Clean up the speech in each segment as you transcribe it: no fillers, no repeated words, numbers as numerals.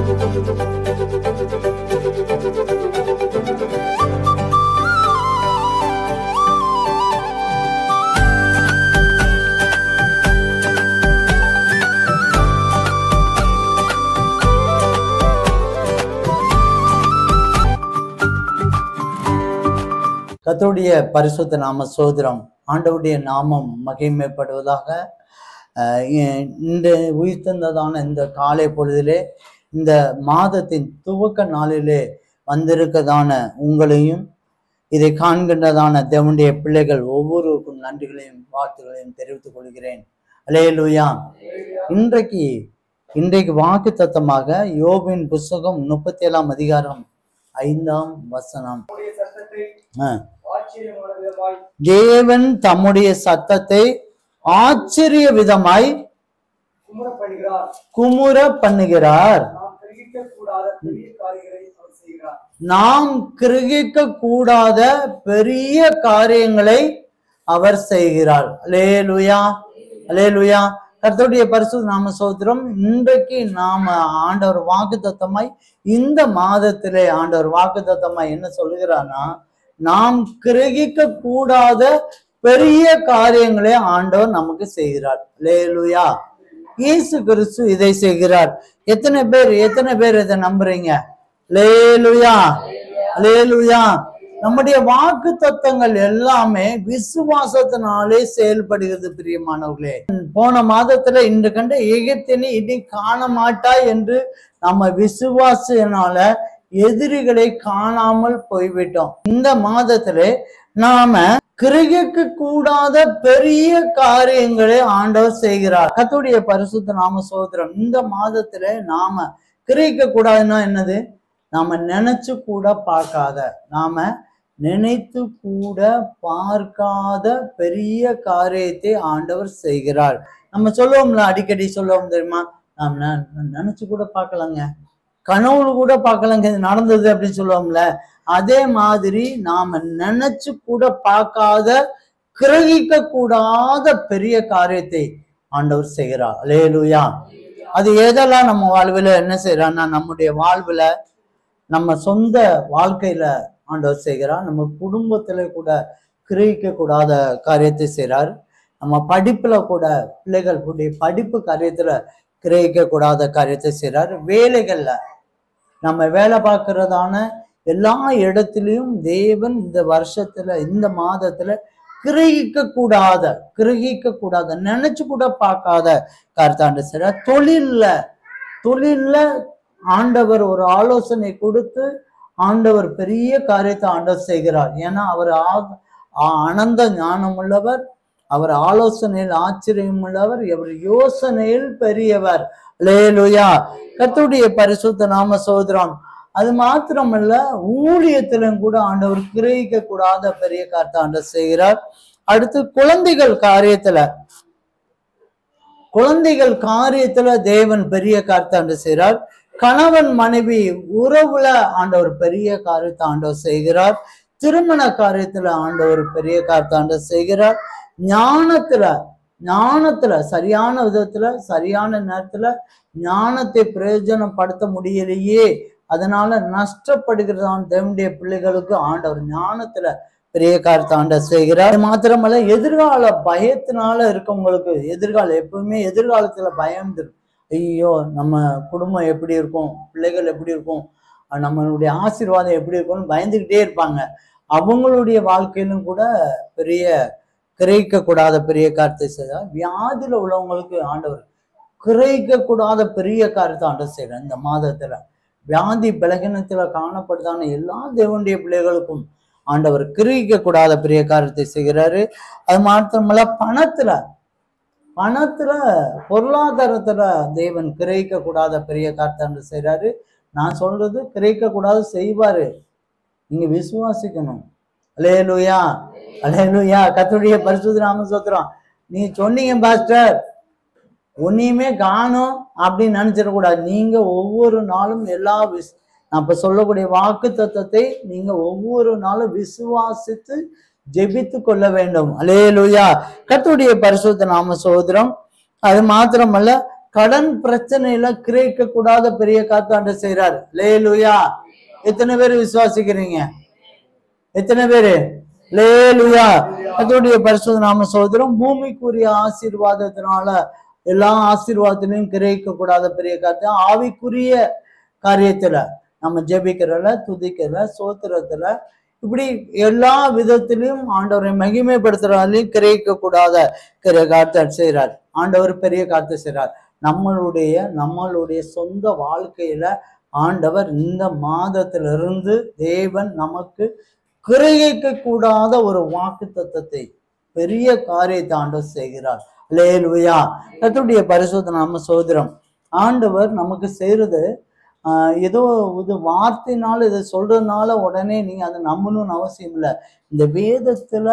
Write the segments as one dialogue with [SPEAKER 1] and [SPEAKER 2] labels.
[SPEAKER 1] கர்த்தருடைய பரிசுத்த நாம சோதரம், ஆண்டவருடைய நாமம் மகிமைப்படுவதாக. இந்த உயிர்த்தந்ததான இந்த காலை பொழுதிலே, இந்த மாதத்தின் துவக்க நாளிலே வந்திருக்கதான உங்களையும் இதை காண்கின்றதான தேவனுடைய பிள்ளைகள் ஒவ்வொருவருக்கும் நன்றிகளையும் வாழ்த்துக்களையும் தெரிவித்துக் கொள்கிறேன். அல்லேலூயா. இன்றைக்கு வாக்கு தத்தமாக யோபின் புஸ்தகம் 37ஆம் அதிகாரம் 5ஆம் வசனம். தேவன் தம்முடைய சத்தத்தை ஆச்சரிய விதமாய் குமுற பண்ணுகிறார். நாம் கிரகிக்க கூடாத பெரிய காரியங்களை அவர் செய்கிறார். அல்லேலூயா, அல்லேலூயா. கர்த்தருடைய பரிசுத்த நாம ஸ்தோத்திரம். இன்றைக்கு நாம ஆண்டவர் வாக்குத்தத்தமாய் இந்த மாதத்திலே ஆண்டவர் வாக்குத்தத்தமாய் என்ன சொல்லுகிறார்னா, நாம் கிரகிக்க கூடாத பெரிய காரியங்களை ஆண்டவர் நமக்கு செய்கிறார். அல்லேலூயா. இயேசு கிறிஸ்து இதை செய்கிறார். எத்தனை பேர் இதை நம்புறீங்க? அல்லேலூயா, அல்லேலூயா. நம்முடைய வாக்கு தத்தங்கள் எல்லாமே விசுவாசத்தினாலே செயல்படுகிறது. பிரியமானவர்களே, போன மாதத்துல இன்று கண்ட எகிப்தினை இனி காண மாட்டாய் என்று நம்ம விசுவாசத்தினால எதிரிகளை காணாமல் போய்விட்டோம். இந்த மாதத்திலே நாம கிரகிக்க கூடாத பெரிய காரியங்களை ஆண்டவர் செய்கிறார். கர்த்தருடைய பரிசுத்த நாம ஸ்தோத்திரம். இந்த மாதத்திலே நாம கிரகிக்க கூடாதுன்னா என்னது? நாம நினைச்சு கூட பார்க்காத, நாம நினைத்து கூட பார்க்காத பெரிய காரியத்தை ஆண்டவர் செய்கிறார். நம்ம சொல்லுவோம்ல, அடிக்கடி சொல்லுவோம் தெரியுமா, நாம் நினைச்சு கூட பார்க்கலங்க, கனவுல கூட பார்க்கலங்க, இது நடந்தது அப்படின்னு சொல்லுவோம்ல. அதே மாதிரி நாம நினைச்சு கூட பார்க்காத, கிரகிக்க கூடாத பெரிய காரியத்தை ஆண்டவர் செய்கிறார். அல்லேலூயா. அது எதெல்லாம் நம்ம வாழ்வில் என்ன செய்யறான்னா, நம்முடைய வாழ்வுல, நம்ம சொந்த வாழ்க்கையில ஆண்டவர் செய்கிறார். நம்ம குடும்பத்துல கூட கிரகிக்க கூடாத காரியத்தை செய்கிறார். நம்ம படிப்புல கூட பிள்ளைகளுடைய படிப்பு காரியத்துல கிரகிக்க கூடாத காரியத்தை செய்கிறார். வேலைகள்ல நம்ம வேலை பார்க்கறதான எல்லா இடத்துலையும் தேவன் இந்த வருஷத்துல, இந்த மாதத்துல கிரகிக்க கூடாத நினைச்சு கூட பார்க்காத காரியத்தை செய்கிறார். தொழில்ல ஆண்டவர் ஒரு ஆலோசனை கொடுத்து ஆண்டவர் பெரிய காரியத்தை ஆண்டவர் செய்கிறார். ஏன்னா அவர் அனந்த ஞானம் உள்ளவர், அவர் ஆலோசனையில் ஆச்சரியம் உள்ளவர், அவர் யோசனையில் பெரியவர். அல்லேலூயா. கர்த்தருடைய பரிசுத்த நாம ஸ்தோத்திரம். அது மாத்திரமல்ல, ஊழியத்திலும் கூட ஆண்டவர் கிரகிக்க கூடாத பெரிய காரியத்தை ஆண்டவர் செய்கிறார். அடுத்து குழந்தைகள் காரியத்துல தேவன் பெரிய காரியத்தை ஆண்டவர் செய்கிறார். கணவன் மனைவி உறவுல ஆண்டவர் பெரிய காரியத்தை ஆண்டவர் செய்கிறார். திருமண காரியத்துல ஆண்டவர் பெரிய காரியத்தை ஆண்டவர் செய்கிறார். ஞானத்துல சரியான விதத்துல சரியான நேரத்துல ஞானத்தை பிரயோஜனப்படுத்த முடியலையே, அதனால நஷ்டப்படுகிறதான தேவனுடைய பிள்ளைகளுக்கு ஆண்டவர் ஞானத்துல பெரிய காரியத்தை ஆண்டவர் செய்கிறார். மாத்திரமல்ல, எதிர்கால பயத்தினால இருக்கவங்களுக்கு, எப்பவுமே எதிர்காலத்துல பயம் இருக்கும். ஐயோ, நம்ம குடும்பம் எப்படி இருக்கும், பிள்ளைகள் எப்படி இருக்கும், நம்மளுடைய ஆசீர்வாதம் எப்படி இருக்கும்னு பயந்துகிட்டே இருப்பாங்க. அவங்களுடைய வாழ்க்கையிலும் கூட பெரிய கிரகிக்க கூடாத பெரிய காரியத்தை செய்தார். வியாதியில உள்ளவங்களுக்கு ஆண்டவர் கிரகிக்க கூடாத பெரிய காரியத்தை ஆண்டவர் செய்கிறார். இந்த மாதத்துல வியாதி பலகீனத்துல காணப்படுதான எல்லா தேவனுடைய பிள்ளைகளுக்கும் ஆண்டவர் கிரகிக்க கூடாத பெரிய காரியத்தை செய்கிறாரு. அது மாத்திரமல்ல, பணத்துல பொருளாதாரத்துல தேவன் கிரகிக்க கூடாத பெரிய காரியத்தை செய்கிறாரு. நான் சொல்றது கிரகிக்க கூடாது செய்வாரு, நீங்க விசுவாசிக்கணும். அல்லேலூயா, அல்லேலூயா. கர்த்தருடைய பரிசுத்த நாம ஸ்தோத்திரம். நீங்க சொன்னீங்க பாஸ்டர், ஒன்னையுமே காணும் அப்படின்னு நினைச்சிடக்கூடாது. நீங்க ஒவ்வொரு நாளும் நான் இப்ப சொல்லக்கூடிய வாக்கு தத்தத்தை நீங்க ஒவ்வொரு நாளும் விசுவாசித்து ஜெபித்து கொள்ள வேண்டும். அல்லேலூயா. கர்த்தருடைய பரிசுத்த நாம ஸ்தோத்திரம். அது மாத்திரமல்ல, கடன் பிரச்சனையில கிரகிக்க கூடாத பெரிய காரியத்தை ஆண்டவர் செய்றார். அல்லேலூயா. எத்தனை பேர் விசுவாசிக்கிறீங்க? எத்தனை பேரு? அல்லேலூயா. கர்த்தருடைய பரிசுத்த நாம சோதரம். பூமிக்குரிய ஆசீர்வாதத்தினால எல்லா ஆசீர்வாதத்திலையும் கிரகிக்க கூடாத பெரிய காரியத்தை ஆவிக்குரிய காரியத்துல நம்ம ஜெபிக்கிறல, துதிக்கிறல, சோத்திரத்துல, இப்படி எல்லா விதத்திலையும் ஆண்டவரை மகிமைப்படுத்துறாலையும் கிரகிக்க கூடாத காரியத்தை செய்கிறார். ஆண்டவர் பெரிய காரியத்தை செய்கிறார். நம்மளுடைய சொந்த வாழ்க்கையில ஆண்டவர் இந்த மாதத்திலிருந்து தேவன் நமக்கு கிரகிக்க கூடாத ஒரு வாக்கு தத்தத்தை, பெரிய காரியத்தை ஆண்டவர் செய்கிறார். அல்லேலூயா. கர்த்தருடைய பரிசுத்த நாம சோதரம். ஆண்டவர் நமக்கு செய்யறது ஏதோ இது வார்த்தைனால இதை சொல்றதுனால உடனே நீங்க அதை நம்பணும்னு அவசியம் இல்லை. இந்த வேதத்துல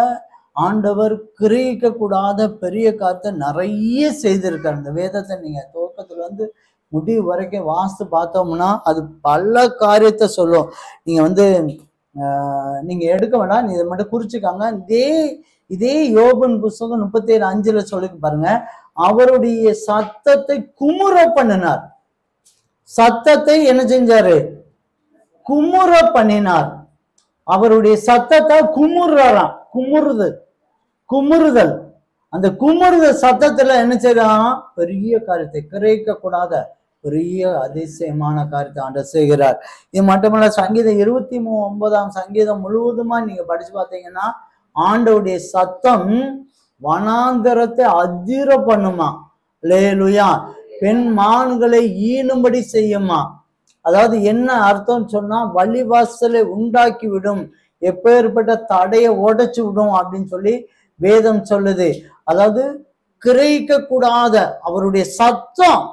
[SPEAKER 1] ஆண்டவர் கிரகிக்க கூடாத பெரிய காரியத்தை நிறைய செய்திருக்கார். இந்த வேதத்தை நீங்க துவக்கத்துல இருந்து முடிவு வரைக்கும் வாசித்து பார்த்தோம்னா அது பல காரியத்தை சொல்லும். நீங்க நீங்க எடுக்க வேண்டாம், நீ இதை மட்டும் குறிச்சுக்காங்க. இதே யோபன் புஸ்தகம் 37:5 சொல்லி பாருங்க. அவருடைய சத்தத்தை குமுற பண்ணினார். சத்தத்தை என்ன செஞ்சாரு? குமுற பண்ணினார். அவருடைய சத்தத்தை குமுறாராம். குமுறுதல். அந்த குமுறுதல் சத்தத்துல என்ன செய்யறான்? பெரிய காரியத்தை, கிரகிக்க கூடாத பெரிய அதிசயமான காரியத்தை ஆண்டவர் செய்கிறார். இது மட்டுமல்ல, சங்கீதம் 29ஆம் சங்கீதம் முழுவதுமா நீங்க படிச்சு பார்த்தீங்கன்னா ஆண்டவருடைய சத்தம் வனாந்தரத்தை அதிர பண்ணுமா. அல்லேலூயா. பெண் மான்களை ஈனும்படி செய்யுமா. அதாவது என்ன அர்த்தம் சொன்னா, வழிவாசலை உண்டாக்கி விடும், எப்பேற்பட்ட தடையை உடைச்சு விடும் அப்படின்னு சொல்லி வேதம் சொல்லுது. அதாவது கிரகிக்க கூடாத அவருடைய சத்தம்,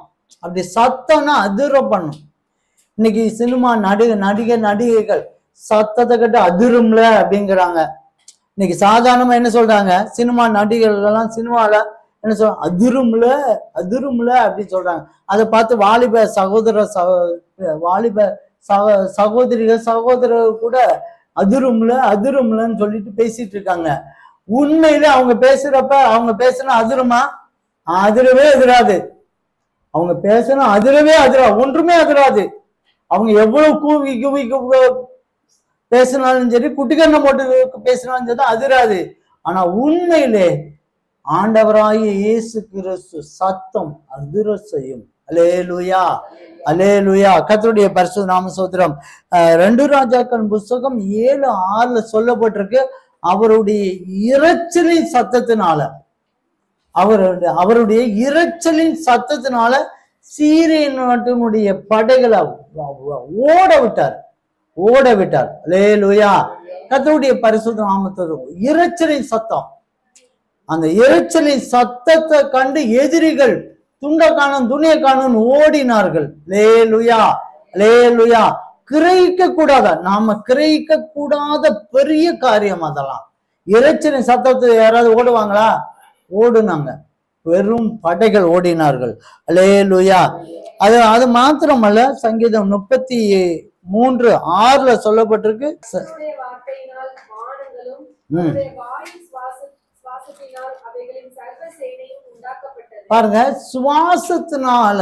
[SPEAKER 1] அப்படி சத்தம்னா அதிர பண்ணும். இன்னைக்கு சினிமா நடிகைகள் சத்தத்தை கட்டு அதிரும்ல அப்படிங்கிறாங்க. இன்னைக்கு சாதாரணமா என்ன சொல்றாங்க, சினிமா நடிகர்கள் எல்லாம் சினிமால என்ன சொல்றாங்க, அதிரும்ல அப்படின்னு சொல்றாங்க. அதை பார்த்து வாலிப சகோதரர்கள் கூட அதிரும்லன்னு சொல்லிட்டு பேசிட்டு இருக்காங்க. உண்மையில அவங்க பேசுனா அதிருமா? அதிரவே அதிராது. அவங்க பேசுனா அதிரவே ஒன்றுமே அதிராது. அவங்க எவ்வளவு கூவி பேசினாலும் சரி, குட்டிக்கண்ணை போட்டு பேசினாலும் சரி அதிராது. ஆனா உண்மையிலே ஆண்டவராகிய இயேசு கிறிஸ்து சத்தம் அதிர செய்யும். அல்லேலூயா. அல்லேலூயா. கர்த்தருடைய பரிசுத்த நாம ஸ்தோத்திரம். 2 ராஜாக்கள் புஸ்தகம் 7:6 சொல்லப்பட்டிருக்கு. அவருடைய இரைச்சலின் சத்தத்தினால சீரிய நாட்டினுடைய படைகளை ஓட விட்டார். அல்லேலூயா. கர்த்தருடைய பரிசுத்த நாமத்துக்கு இரைச்சலின் சத்தம், அந்த இரைச்சலின் சத்தத்தை கண்டு எதிரிகள் துணிய காணும் ஓடினார்கள். அல்லேலூயா. அல்லேலூயா. கிரகிக்க கூடாத, நாம கிரகிக்க கூடாத பெரிய காரியம் அதெல்லாம். இரைச்சலின் சத்தத்தை யாராவது ஓடுவாங்களா? ஓடுனாங்க. வெறும் படைகள் ஓடினார்கள். அல்லேலூயா. அது மாத்திரமல்ல, சங்கீதம் 33:6 சொல்லப்பட்டிருக்கு. பாருங்க, சுவாசத்தினால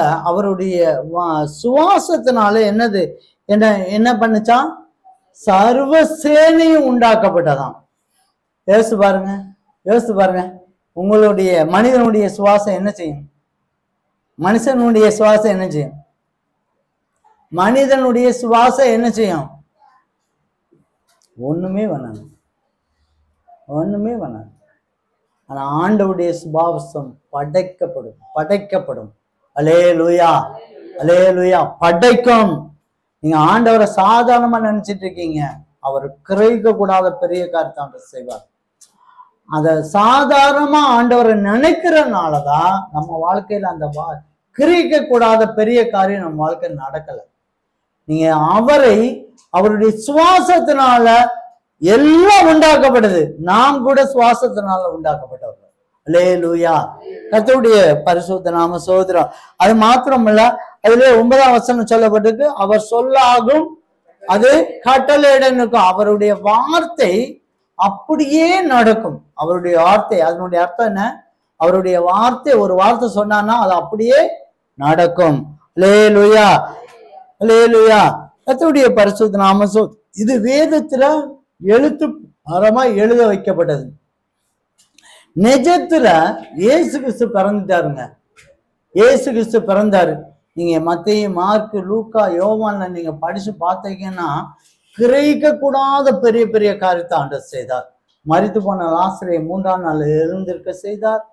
[SPEAKER 1] சுவாசத்தினால என்ன பண்ணுச்சான்? சர்வ சேனையும் உண்டாக்கப்பட்டதான். யோசிச்சு பாருங்க. உங்களுடைய மனிதனுடைய சுவாசம் என்ன செய்யும்? மனுஷனுடைய சுவாசம் என்ன செய்யும்? மனிதனுடைய சுவாசம் என்ன செய்யும்? ஒண்ணுமே வேணாங்க. ஆனா ஆண்டவருடைய சுபாவம் படைக்கப்படும். அல்லேலூயா. அல்லேலூயா. படைக்கும். நீங்க ஆண்டவரை சாதாரணமா நினைச்சிட்டு இருக்கீங்க. அவர் கிரகிக்க கூடாத பெரிய காரியத்தை ஆண்டவர் செய்வார். அத சாதாரணமா ஆண்டவரை நினைக்கிறனாலதான் நம்ம வாழ்க்கையில அந்த கிரகிக்க கூடாத பெரிய காரியம் நம்ம வாழ்க்கையில் நடக்கல. நீங்க அவருடைய சுவாசத்தினால எல்லாம் உண்டாக்கப்படுது. நாம் கூட சுவாசத்தினால உண்டாக்கப்பட்டவர்கள். அல்லேலூயா. கர்த்தருடைய பரிசுத்த நாம சோதரம். அது மாத்திரமல்ல, அதுல 9ஆம் வசனம் சொல்லப்பட்டிருக்கு, அவர் சொல்லாகும் அது கட்டளையிடம் இருக்கும். அவருடைய வார்த்தை அப்படியே நடக்கும். அவருடைய வார்த்தை, அதனுடைய அர்த்தம் என்ன? அவருடைய வார்த்தை, ஒரு வார்த்தை சொன்னான்னா அது அப்படியே நடக்கும். அல்லேலூயா, அல்லேலூயா. கர்த்தருடைய பரிசுத்த நாம இது வேதத்துல எழுத்து மரமா எழுத வைக்கப்பட்டது. நிஜத்துல இயேசு கிறிஸ்து பிறந்துட்டாருங்க. இயேசு கிறிஸ்து பிறந்தாரு. நீங்க மத்தேயு, மார்க்கு, லூக்கா, யோவான்ல நீங்க படிச்சு பார்த்தீங்கன்னா கிரகிக்க கூடாத பெரிய பெரிய காரியத்தை ஆண்டவர் செய்தார். மரித்து போன லாசரை 3ஆம் நாள் எழுந்திருக்க செய்தார்.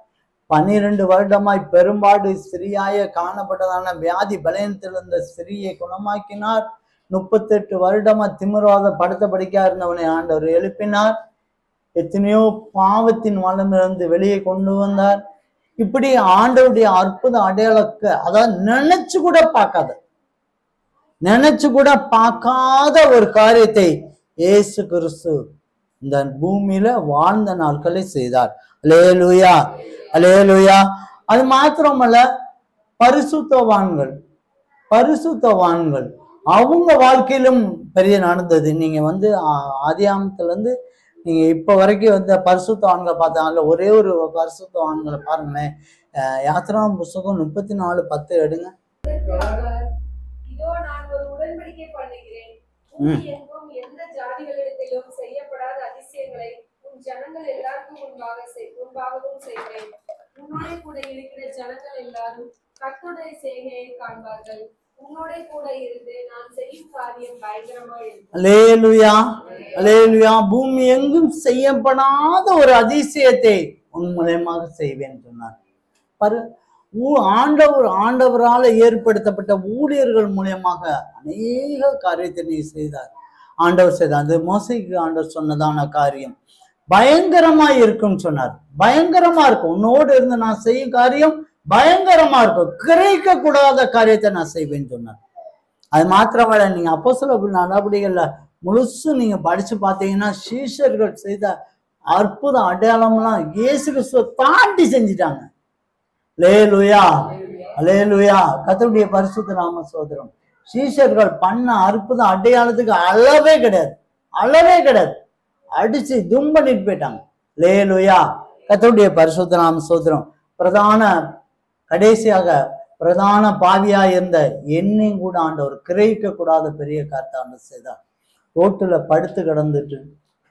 [SPEAKER 1] 12 வருடமாய் பெரும்பாடு ஸ்திரீயாய காணப்பட்டதான வியாதி பலயத்தில் இருந்த ஸ்திரீயை குணமாக்கினார். 38 வருடமா திமிர்வாத படுத்த படிக்கா இருந்தவனை ஆண்டவர் எழுப்பினார். எத்தனையோ பாவத்தின் வளமிருந்து வெளியே கொண்டு வந்தார். இப்படி ஆண்டவருடைய அற்புத அடையாளக்க, அதாவது நினைச்சு கூட பார்க்காத ஒரு காரியத்தை இயேசு கிறிஸ்து இந்த பூமியில வாழ்ந்த நாட்களை செய்தார். அல்லேலூயா, அல்லேலூயா. அது மாத்திரமல்ல, பரிசுத்தவான்கள் அவங்க வாழ்க்கையிலும் பெரிய நடந்தது. நீங்க ஆதியாமத்துல இருந்து நீங்க இப்ப வரைக்கும் பரிசுத்தவான்களை பார்த்தாங்கல்ல, ஒரே ஒரு பரிசுத்தவான்களை பாருங்களேன். யாத்திராகமம் புஸ்தகம் 34:10 எடுங்க. அல்லேலூயா, அல்லேலூயா. பூமி எங்கும் செய்யப்படாத ஒரு அதிசயத்தை உன் மூலமாக செய்வேன் சொன்னார். ஆண்டவரால் ஏற்படுத்தப்பட்ட ஊழியர்கள் மூலமாக அநேக காரியத்தை நீ செய்தார். ஆண்டவர் செய்தார். அது மோசேக்கு ஆண்டவர் சொன்னதான காரியம் பயங்கரமா இருக்கும்னு சொன்னார். பயங்கரமா இருக்கும். உன்னோடு இருந்து நான் செய்யும் காரியம் பயங்கரமா இருக்கும். கிரகிக்க கூடாத காரியத்தை நான் செய்வேன்னு சொன்னார். அது மாத்திரமல்ல, நீங்க அப்போஸ்தலர் நடவடிக்கைகள்ல முழுசு நீங்க படிச்சு பார்த்தீங்கன்னா சீஷர்கள் செய்த அற்புத அடையாளம்லாம் இயேசு கிறிஸ்துவை தாண்டி செஞ்சிட்டாங்க. அல்லேலூயா, அல்லேலூயா. கர்த்தருடைய பரிசுத்த நாம ஸ்தோத்திரம். சீஷர்கள் பண்ண அற்புத அடையாளத்துக்கு அளவே கிடையாது. அடிச்சு தும் பண்ணிட்டு போயிட்டாங்க. அல்லேலூயா. கர்த்தருடைய பரிசுத்த நாம ஸ்தோத்திரம். கடைசியாக பிரதான பாவியா இருந்த என்னையும் கூட ஆண்டவர் கிரகிக்க கூடாத பெரிய காரியத்தை ஆண்டவர் செய்தார். ரோட்டுல படுத்து கிடந்துட்டு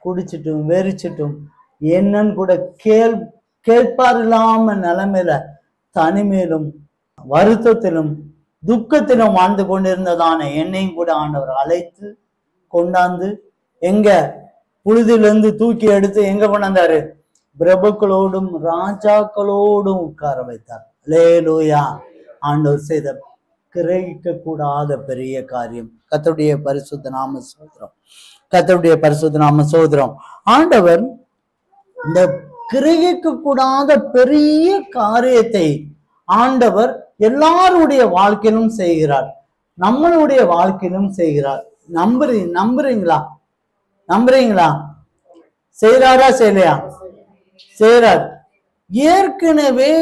[SPEAKER 1] குடிச்சிட்டும் வெறிச்சிட்டும் என்னன்னு கூட கேட்பார் இல்லாம நிலைமையில தனிமையிலும் வருத்தத்திலும் துக்கத்திலும் வாழ்ந்து கொண்டிருந்ததான என்னையும் கூட ஆண்டவர் அழைத்து கொண்டாந்து எங்க புழுதிலிருந்து தூக்கி எடுத்து எங்க கொண்டாந்தாரு? பிரபுக்களோடும் ராஜாக்களோடும் உட்கார வைத்தார். அல்லேலூயா. ஆண்டவர் செய்த கிரகிக்க கூடாத பெரிய காரியம். கர்த்தருடைய பரிசுத்த நாம ஸ்தோத்திரம். கர்த்தருடைய பரிசுத்த நாம ஸ்தோத்திரம். ஆண்டவர் இந்த கிரகிக்க கூடாத பெரிய காரியத்தை ஆண்டவர் எல்லாருடைய வாழ்க்கையிலும் செய்கிறார். நம்மளுடைய வாழ்க்கையிலும் செய்கிறார். நம்புறீங்களா? செய்யறாரா செய்யலையா? செய்யறார். ஏற்கனவே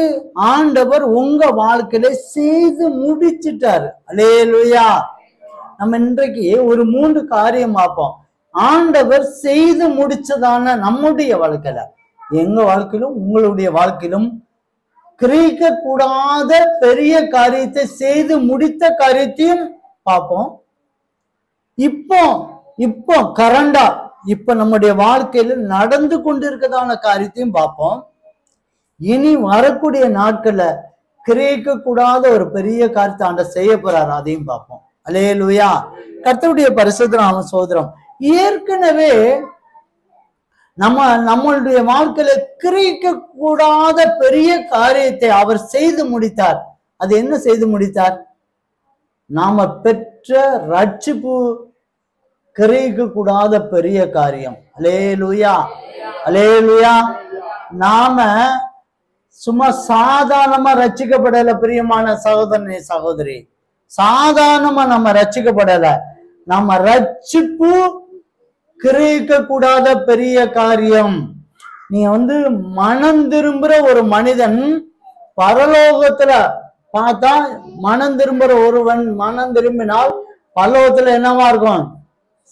[SPEAKER 1] ஆண்டவர் உங்க வாழ்க்கையில செய்து முடிச்சிட்டாரு. அல்லேலூயா. நம்ம இன்றைக்கு ஒரு 3 காரியம் பார்ப்போம். ஆண்டவர் செய்து முடிச்சதான நம்முடைய வாழ்க்கையில, எங்க வாழ்க்கையிலும் உங்களுடைய வாழ்க்கையிலும் கிரகிக்க கூடாத பெரிய காரியத்தை செய்து முடித்த காரியத்தையும் பார்ப்போம். இப்போ கரண்டா இப்ப நம்முடைய வாழ்க்கையில நடந்து கொண்டிருக்கதான காரியத்தையும் பார்ப்போம். இனி வரக்கூடிய நாட்கள்ல கிரகிக்க கூடாத ஒரு பெரிய காரியத்தை ஆண்டவர் செய்ய போறாரு, அதையும் பார்ப்போம். அல்லேலூயா. கர்த்தருடைய பரிசுத்த நாம ஸ்தோத்திரம். ஏற்கனவே நம்மளுடைய வாழ்க்கையில கிரகிக்க கூடாத பெரிய காரியத்தை அவர் செய்து முடித்தார். அது என்ன செய்து முடித்தார்? நாம பெற்ற ரட்சிப்பு கிரகிக்க கூடாத பெரிய காரியம். அல்லேலூயா, அல்லேலூயா. நாம சும்மா சாதாரணமா ரட்சிக்கப்படல. பிரியமான சகோதரனே சகோதரி, சாதாரணமா நம்ம ரட்சிக்கப்படல. நம்ம ரட்சிப்பு கிரகிக்க கூடாத பெரிய காரியம். நீங்க மனம் திரும்புற ஒரு மனிதன் பரலோகத்துல பார்த்தா, மனம் திரும்புற ஒருவன் மனம் திரும்பினால் பரலோகத்துல என்னவா இருக்கும்?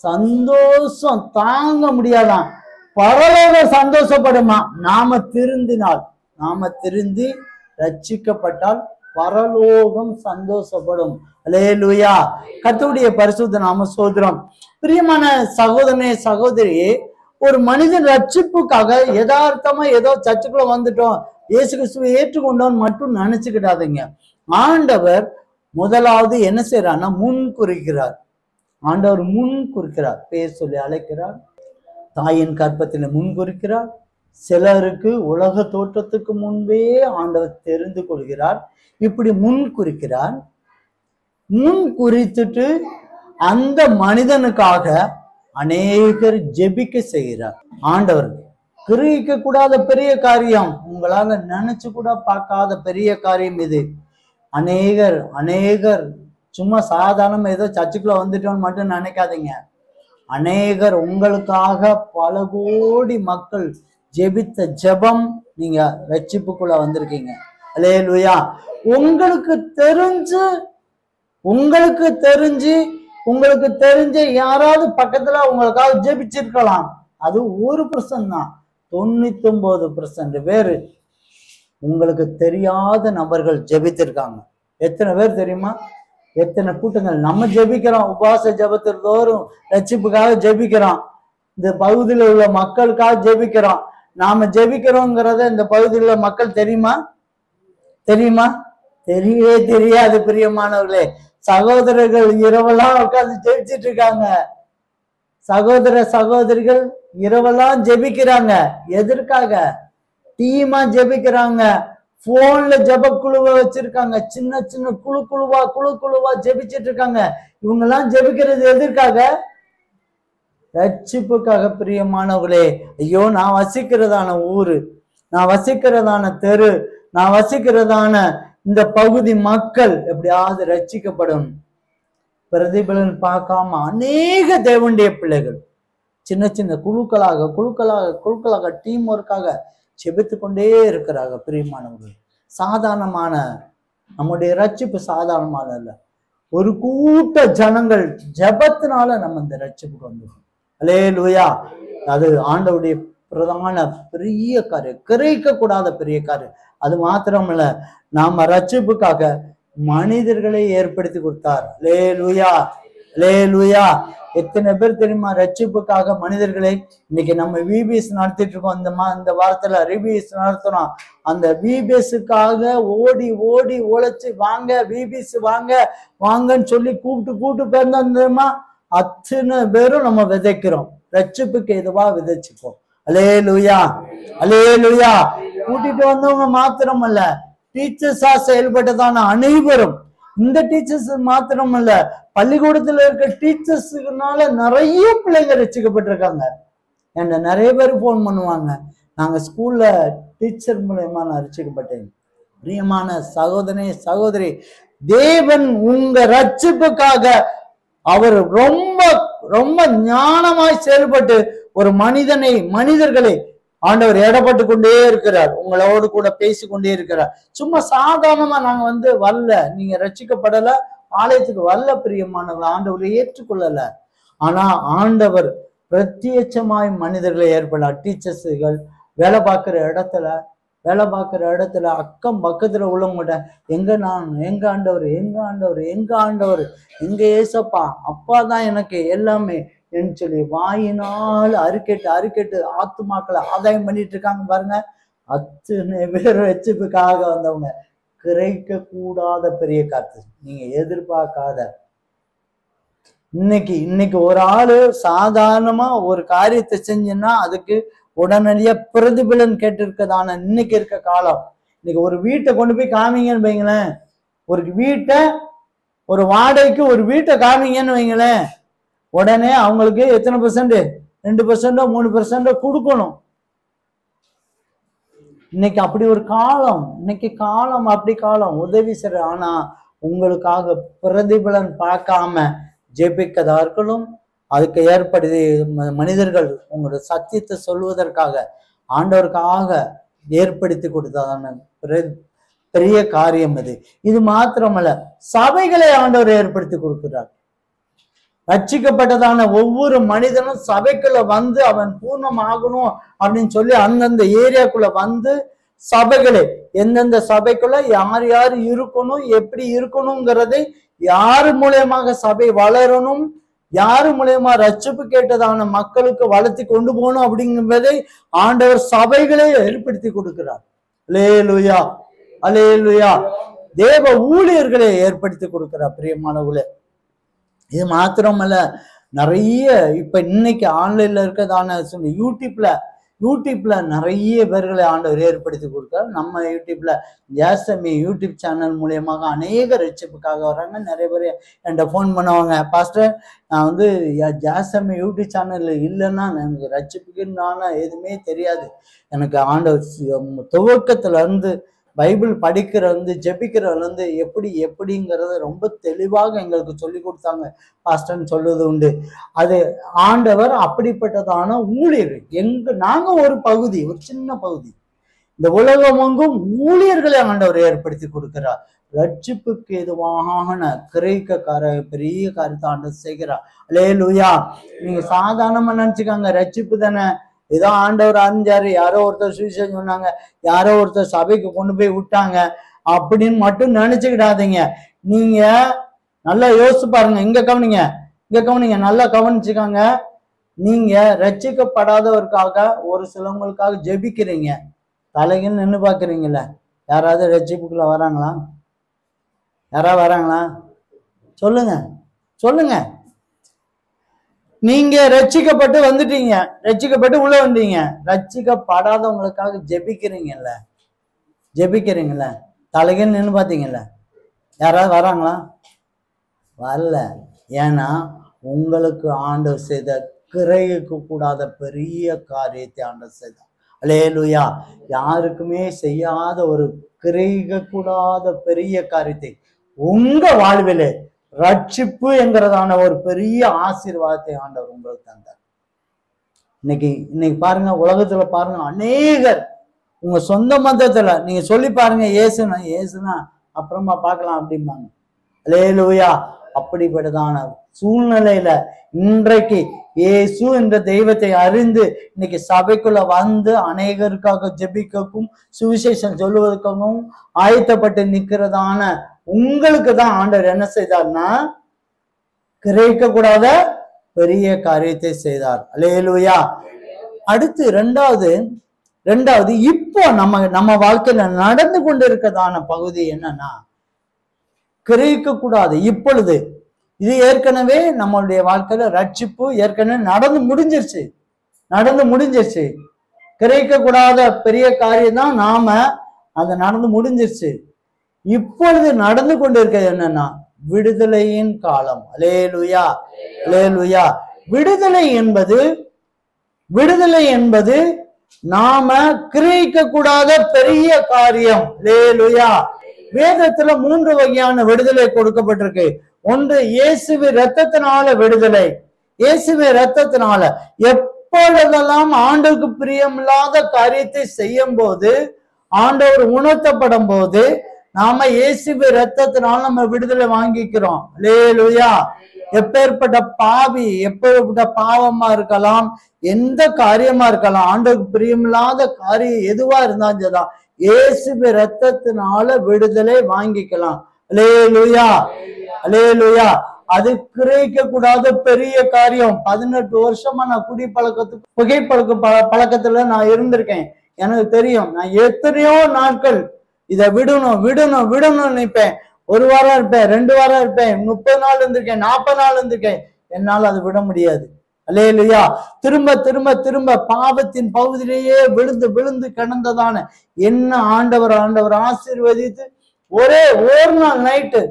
[SPEAKER 1] சந்தோஷம் தாங்க முடியாதான். பரலோகம் சந்தோஷப்படுமா? நாம திருந்தி ரட்சிக்கப்பட்டால் பரலோகம் சந்தோஷப்படும். அல்லேலூயா. கர்த்தருடைய பரிசுத்த நாம ஸ்தோத்திரம். பிரியமான சகோதரனே சகோதரியே, ஒரு மனிதன் ரட்சிப்புக்காக யதார்த்தமா ஏதோ சர்ச்சுக்குள்ள வந்துட்டோம், இயேசு கிறிஸ்துவை ஏற்றுக்கொண்டோம் மட்டும் நினைச்சுக்கிடாதீங்க. ஆண்டவர் முதலாவது என்ன செய்யறார்னா முன் குறிக்கிறார். ஆண்டவர் முன் குறிக்கிறார். பேர் சொல்லி அழைக்கிறார். தாயின் கற்பத்தில் முன் குறிக்கிறார். சிலருக்கு உலக தோற்றத்துக்கு முன்பே ஆண்டவர் தெரிந்து கொள்கிறார். இப்படி முன் குறிக்கிறார். முன் குறித்துட்டு அந்த மனிதனுக்காக அநேகர் ஜெபிக்க செய்கிறார். ஆண்டவர் கிரகிக்க கூடாத பெரிய காரியம், உங்களால நினைச்சு கூட பார்க்காத பெரிய காரியம் இது. அநேகர் சும்மா சாதாரண ஏதோ சர்ச்சுக்குள்ள வந்துட்டோன்னு மட்டும் நினைக்காதீங்க. அநேகர் உங்களுக்காக பல கோடி மக்கள் ஜெபித்த ஜெபம் நீங்க ரட்சிப்புக்குள்ள வந்திருக்கீங்க. அல்லேலூயா. உங்களுக்கு தெரிஞ்ச யாராவது பக்கத்துல உங்களுக்காக ஜெபிச்சிருக்கலாம். அது 1% தான். 99% பேரு உங்களுக்கு தெரியாத நபர்கள் ஜெபித்திருக்காங்க. எத்தனை பேர் தெரியுமா? எத்தனை கூட்டங்கள் நம்ம ஜெபிக்கிறோம். உபவாச ஜெபத்தில் தோறும் ரட்சிப்புக்காக ஜெபிக்கிறோம். இந்த பகுதியில் உள்ள மக்களுக்காக ஜெபிக்கிறோம். நாம ஜெபிக்கிறோங்கிறத இந்த பகுதியில் உள்ள மக்கள் தெரியுமா? தெரியவே தெரியாது. பிரியமானவர்களே, சகோதரர்கள் இரவெல்லாம் உட்கார்ந்து ஜெபிச்சிட்டு இருக்காங்க. சகோதரிகள் இரவெல்லாம் ஜெபிக்கிறாங்க. எதற்காக? டீமா ஜெபிக்கிறாங்க. போன்ல ஜெப குழுவை வச்சிருக்காங்க. சின்ன குழுவா ஜெபிச்சிட்டு இருக்காங்க. இவங்க எல்லாம் ஜெபிக்கிறது எதற்காக? ரட்சிப்புக்காக. பிரியமானவர்களே, ஐயோ, நான் வசிக்கிறதான ஊரு, நான் வசிக்கிறதான தெரு, நான் வசிக்கிறதான இந்த பகுதி மக்கள் எப்படியாவது ரட்சிக்கப்படும். பிரதிபலன் பார்க்காம அநேக தேவனுடைய பிள்ளைகள் சின்ன குழுக்களாக டீம் ஒர்க்காக செபித்து கொண்டே இருக்கிறாங்க. பிரியமானவர்கள், சாதாரணமான நம்முடைய ரட்சிப்பு சாதாரணமான இல்ல. ஒரு கூட்ட ஜனங்கள் ஜெபத்தினால நம்ம இந்த ரட்சிப்புக்கு வந்துடும். அல்லேலூயா. அது ஆண்டவருடைய பிரதான பெரிய காரியம், கிரகிக்க கூடாத பெரிய காரியம். அது மாத்திரமல்ல, நாம ரட்சிப்புக்காக மனிதர்களை ஏற்படுத்தி கொடுத்தார். அல்லேலூயா, அல்லேலூயா. எத்தனை பேர் தெரியுமா ரட்சிப்புக்காக மனிதர்களை? இன்னைக்கு நம்ம விபிஎஸ் நடத்திட்டு இருக்கோம். இந்த வாரத்துல ரிபிஎஸ் நடத்துறோம். அந்த விபிஎஸ்க்காக ஓடி உழைச்சு வாங்க, விபிஎஸ் வாங்கன்னு சொல்லி கூப்பிட்டு பேர்ந்தோம் தெரியுமா? அத்தனை பேரும் நம்ம விதைக்கிறோம். ரட்சிப்புக்கு எதுவா விதைச்சுப்போம். அல்லேலூயா, அல்லேலூயா. கூட்டிட்டு வந்தவங்க மாத்திரமல்ல, டீச்சர்ஸா செயல்பட்டதான அனைவரும், இந்த டீச்சர்ஸ் மாத்திரமல்ல, பள்ளிக்கூடத்துல இருக்க டீச்சர்ஸுக்குனால நிறைய பிள்ளைங்க ரசிக்கப்பட்டிருக்காங்க. என்கிட்ட நிறைய பேர் போன் பண்ணுவாங்க, நாங்க ஸ்கூல்ல டீச்சர் மூலயமா நான் ரசிக்கப்பட்டேன். பிரியமான சகோதரனே சகோதரி, தேவன் உங்க ரட்சிப்புக்காக அவர் ரொம்ப ஞானமாய் செயல்பட்டு ஒரு மனிதர்களை ஆண்டவர் எடப்பட்டு கொண்டே இருக்கிறார். உங்களோடு கூட பேசிக்கொண்டே இருக்கிறார். சும்மா சாதாரணமா நாங்க வரல, நீங்க ரட்சிக்கப்படல, ஆலயத்துக்கு வரல, பிரியமானவர்கள் ஆண்டவரை ஏற்றுக்கொள்ளல. ஆனா ஆண்டவர் பிரத்யட்சமாய் மனிதர்களை ஏற்படார். டீச்சர்ஸுகள் வேலை பார்க்கிற இடத்துல அக்கம் பக்கத்துல உள்ளவங்கள்ட்ட எங்க ஆண்டவர் எங்க ஏசப்பா, அப்பா தான் எனக்கு எல்லாமே என்று சொல்லி வாயினால் அறுக்கெட்டு ஆத்துமாக்களை ஆதாயம் பண்ணிட்டு இருக்காங்க பாருங்க. அத்தனை பேர் ரட்சிப்புக்காக வந்தவங்க. கிரகிக்க கூடாத பெரிய காத்து, நீங்க எதிர்பார்க்காத. இன்னைக்கு ஒரு ஆளு சாதாரணமா ஒரு காரியத்தை செஞ்சுன்னா அதுக்கு உடனடியா பிரதிபலன் கேட்டிருக்கதான இன்னைக்கு இருக்க காலம். இன்னைக்கு ஒரு வீட்டை கொண்டு போய் காமிங்கன்னு வைங்களேன், ஒரு வாடகைக்கு ஒரு வீட்டை காமிங்கன்னு வைங்களேன், உடனே அவங்களுக்கு எத்தனை %, 2%, 3% கொடுக்கணும். இன்னைக்கு அப்படி ஒரு காலம். அப்படி காலம் உதவி செய்ற. ஆனா உங்களுக்காக பிரதிபலன் பார்க்காம ஜெபிக்கதார்களும் அதுக்கு ஏற்படுத்தி மனிதர்கள் உங்களோட சத்தியத்தை சொல்வதற்காக ஆண்டவருக்காக ஏற்படுத்தி கொடுத்ததான பெரிய காரியம் இது மாத்திரமல்ல, சபைகளை ஆண்டவர் ஏற்படுத்தி கொடுக்கிறார். ரட்சிக்கப்பட்டதான ஒவ்வொரு மனிதனும் சபைக்குள்ள அவன் பூர்ணம் ஆகணும் அப்படின்னு சொல்லி அந்தந்த ஏரியாக்குள்ள சபைகளே, எந்தெந்த சபைக்குள்ள யார் யார் இருக்கணும், எப்படி இருக்கணுங்கிறதை, யாரு மூலியமாக சபை வளரணும், யாரு மூலியமா ரட்சிப்பு கேட்டதான மக்களுக்கு வளர்த்தி கொண்டு போகணும் அப்படிங்கிறதை ஆண்டவர் சபைகளே ஏற்படுத்தி கொடுக்கிறார். அல்லேலூயா, அல்லேலூயா. தேவ ஊழியர்களை ஏற்படுத்தி கொடுக்கிறார். பிரியமானவர்களே, இது மாத்திரமல்ல, நிறைய இப்ப இன்னைக்கு ஆன்லைன்ல இருக்கிறதான யூடியூப்ல நிறைய பேர்களை ஆண்டவர் ஏற்படுத்தி கொடுக்கிறார். நம்ம யூடியூப்ல ஜாசமி யூடியூப் சேனல் மூலியமாக அநேக ரட்சிப்புக்காக வர்றாங்க. நிறைய பேர் என்கிட்ட ஃபோன் பண்ணுவாங்க, பாஸ்டர் நான் ஜாசமி யூடியூப் சேனல் இல்லைன்னா எனக்கு ரட்சிப்புக்குன்னு எதுவுமே தெரியாது, எனக்கு ஆண்டவர் துவக்கத்துல இருந்து பைபிள் படிக்கிறது ஜெபிக்கிறதுல இருந்து எப்படிங்கிறத ரொம்ப தெளிவாக எங்களுக்கு சொல்லி கொடுத்தாங்க பாஸ்டர்ன்னு சொல்றது உண்டு. அது ஆண்டவர் அப்படிப்பட்டதான ஊழியர். நாங்க ஒரு சின்ன பகுதி, இந்த உலகமெங்கும் ஊழியர்களை ஆண்டவர் ஏற்படுத்தி கொடுக்கிறார். ரட்சிப்புக்கு எதுவான கிரேக்க பெரிய காரியத்தை ஆண்டவர் செய்கிறார். அல்லேலூயா. நீங்க சாதாரணமா நினைச்சுக்காங்க, ரட்சிப்பு தானே, ஏதோ ஆண்டவர் அறிஞ்சாரு, யாரோ ஒருத்தர் சுவிசேஷம் சொன்னாங்க, யாரோ ஒருத்தர் சபைக்கு கொண்டு போய் விட்டாங்க அப்படின்னு மட்டும் நினைச்சுக்கிடாதீங்க. நீங்க நல்லா யோசிச்சு பாருங்க. இங்க கவனிங்க, நல்லா கவனிச்சுக்காங்க. நீங்க ரட்சிக்கப்படாதவருக்காக ஒரு சிலவங்களுக்காக ஜெபிக்கிறீங்க, தலைகன்னு நின்று பாக்குறீங்கல்ல, யாராவது ரட்சிப்புக்குள்ள வராங்களா? யாராவது வராங்களா? சொல்லுங்க. நீங்க ரட்சிக்கப்பட்டு வந்துட்டீங்க, ரட்சிக்கப்பட்டு உள்ள வந்தீங்க, ரட்சிக்கப்படாதவங்களுக்காக ஜெபிக்கிறீங்கல்ல, தலைகன்னு நின்று பார்த்தீங்கல்ல, யாராவது வராங்களா? வரல. ஏன்னா உங்களுக்கு ஆண்டவர் செய்த கிரகிக்க கூடாத பெரிய காரியத்தை ஆண்டவர் செய்தார். அல்லேலூயா. யாருக்குமே செய்யாத ஒரு கிரகிக்க கூடாத பெரிய காரியத்தை உங்க வாழ்விலே, ரட்சிப்பு என்கிறதான ஒரு பெரிய ஆசீர்வாதத்தை ஆண்டவர் உங்களுக்கு தந்தார். இன்னைக்கு பாருங்க, உலகத்துல பாருங்க, அநேகர் உங்க சொந்த மதத்துல நீங்க சொல்லி பாருங்க, ஏசுனா அப்புறமா பார்க்கலாம் அப்படிம்பாங்க. அல்லேலூயா. அப்படிப்பட்டதான சூழ்நிலையில இன்றைக்கு இயேசு என்ற தெய்வத்தை அறிந்து இன்னைக்கு சபைக்குள்ள வந்து அநேகருக்காக ஜெபிக்கவும் சுவிசேஷம் சொல்லுவதற்காகவும் ஆயத்தப்பட்டு நிற்கிறதான உங்களுக்கு தான் ஆண்டவர் என்ன செய்தார்னா, கிரகிக்க கூடாத பெரிய காரியத்தை செய்தார். அல்லேலூயா. அடுத்து ரெண்டாவது இப்போ நம்ம வாழ்க்கையில நடந்து கொண்டு இருக்கதான பகுதி என்னன்னா, கிரகிக்க கூடாது. இப்பொழுது இது ஏற்கனவே நம்மளுடைய வாழ்க்கையில ரட்சிப்பு ஏற்கனவே நடந்து முடிஞ்சிருச்சு. கிரகிக்க கூடாத பெரிய காரியம் தான் அது நடந்து முடிஞ்சிருச்சு. இப்பொழுது நடந்து கொண்டு இருக்கிறது என்னன்னா, விடுதலையின் காலம். அல்லேலூயா, அல்லேலூயா. விடுதலை என்பது நாம கிரகிக்க கூடாத பெரிய காரியம். அல்லேலூயா. வேதத்துல 3 வகையான விடுதலை கொடுக்கப்பட்டிருக்கு. ஒன்று இயேசுவின் இரத்தத்தினால விடுதலை. இயேசுவின் இரத்தத்தினால எப்பொழுதெல்லாம் ஆண்டவருக்கு பிரியமில்லாத காரியத்தை செய்யும் போது, ஆண்டவர் உணர்த்தப்படும் போது, நாம இயேசுவின் இரத்தத்தினால நம்ம விடுதலை வாங்கிக்கிறோம். அல்லேலூயா. எப்பேற்பட்ட பாவமா இருக்கலாம், எந்த காரியமா இருக்கலாம், ஆண்டவருக்கு பிரியமில்லாத காரியம் எதுவா இருந்தாலும் சரிதான், இயேசுவின் இரத்தத்தினால விடுதலை வாங்கிக்கலாம். அல்லேலூயா, அல்லேலூயா. அது கிரகிக்க கூடாத பெரிய காரியம். 18 வருஷமா நான் பழக்கத்துல நான் இருந்திருக்கேன். எனக்கு தெரியும், நான் எத்தனையோ நாட்கள் இதை விடணும் நினைப்பேன். 1 வாரம் இருப்பேன், 2 வாரம் இருப்பேன், 30 நாள் இருந்திருக்கேன், 40 நாள் இருந்திருக்கேன். என்னால் அது விட முடியாது. அல்லேலூயா. திரும்ப பாவத்தின் பகுதியிலேயே விழுந்து கிடந்ததான என்ன ஆண்டவர் ஆசீர்வதித்து ஒரு நாள் நைட்டு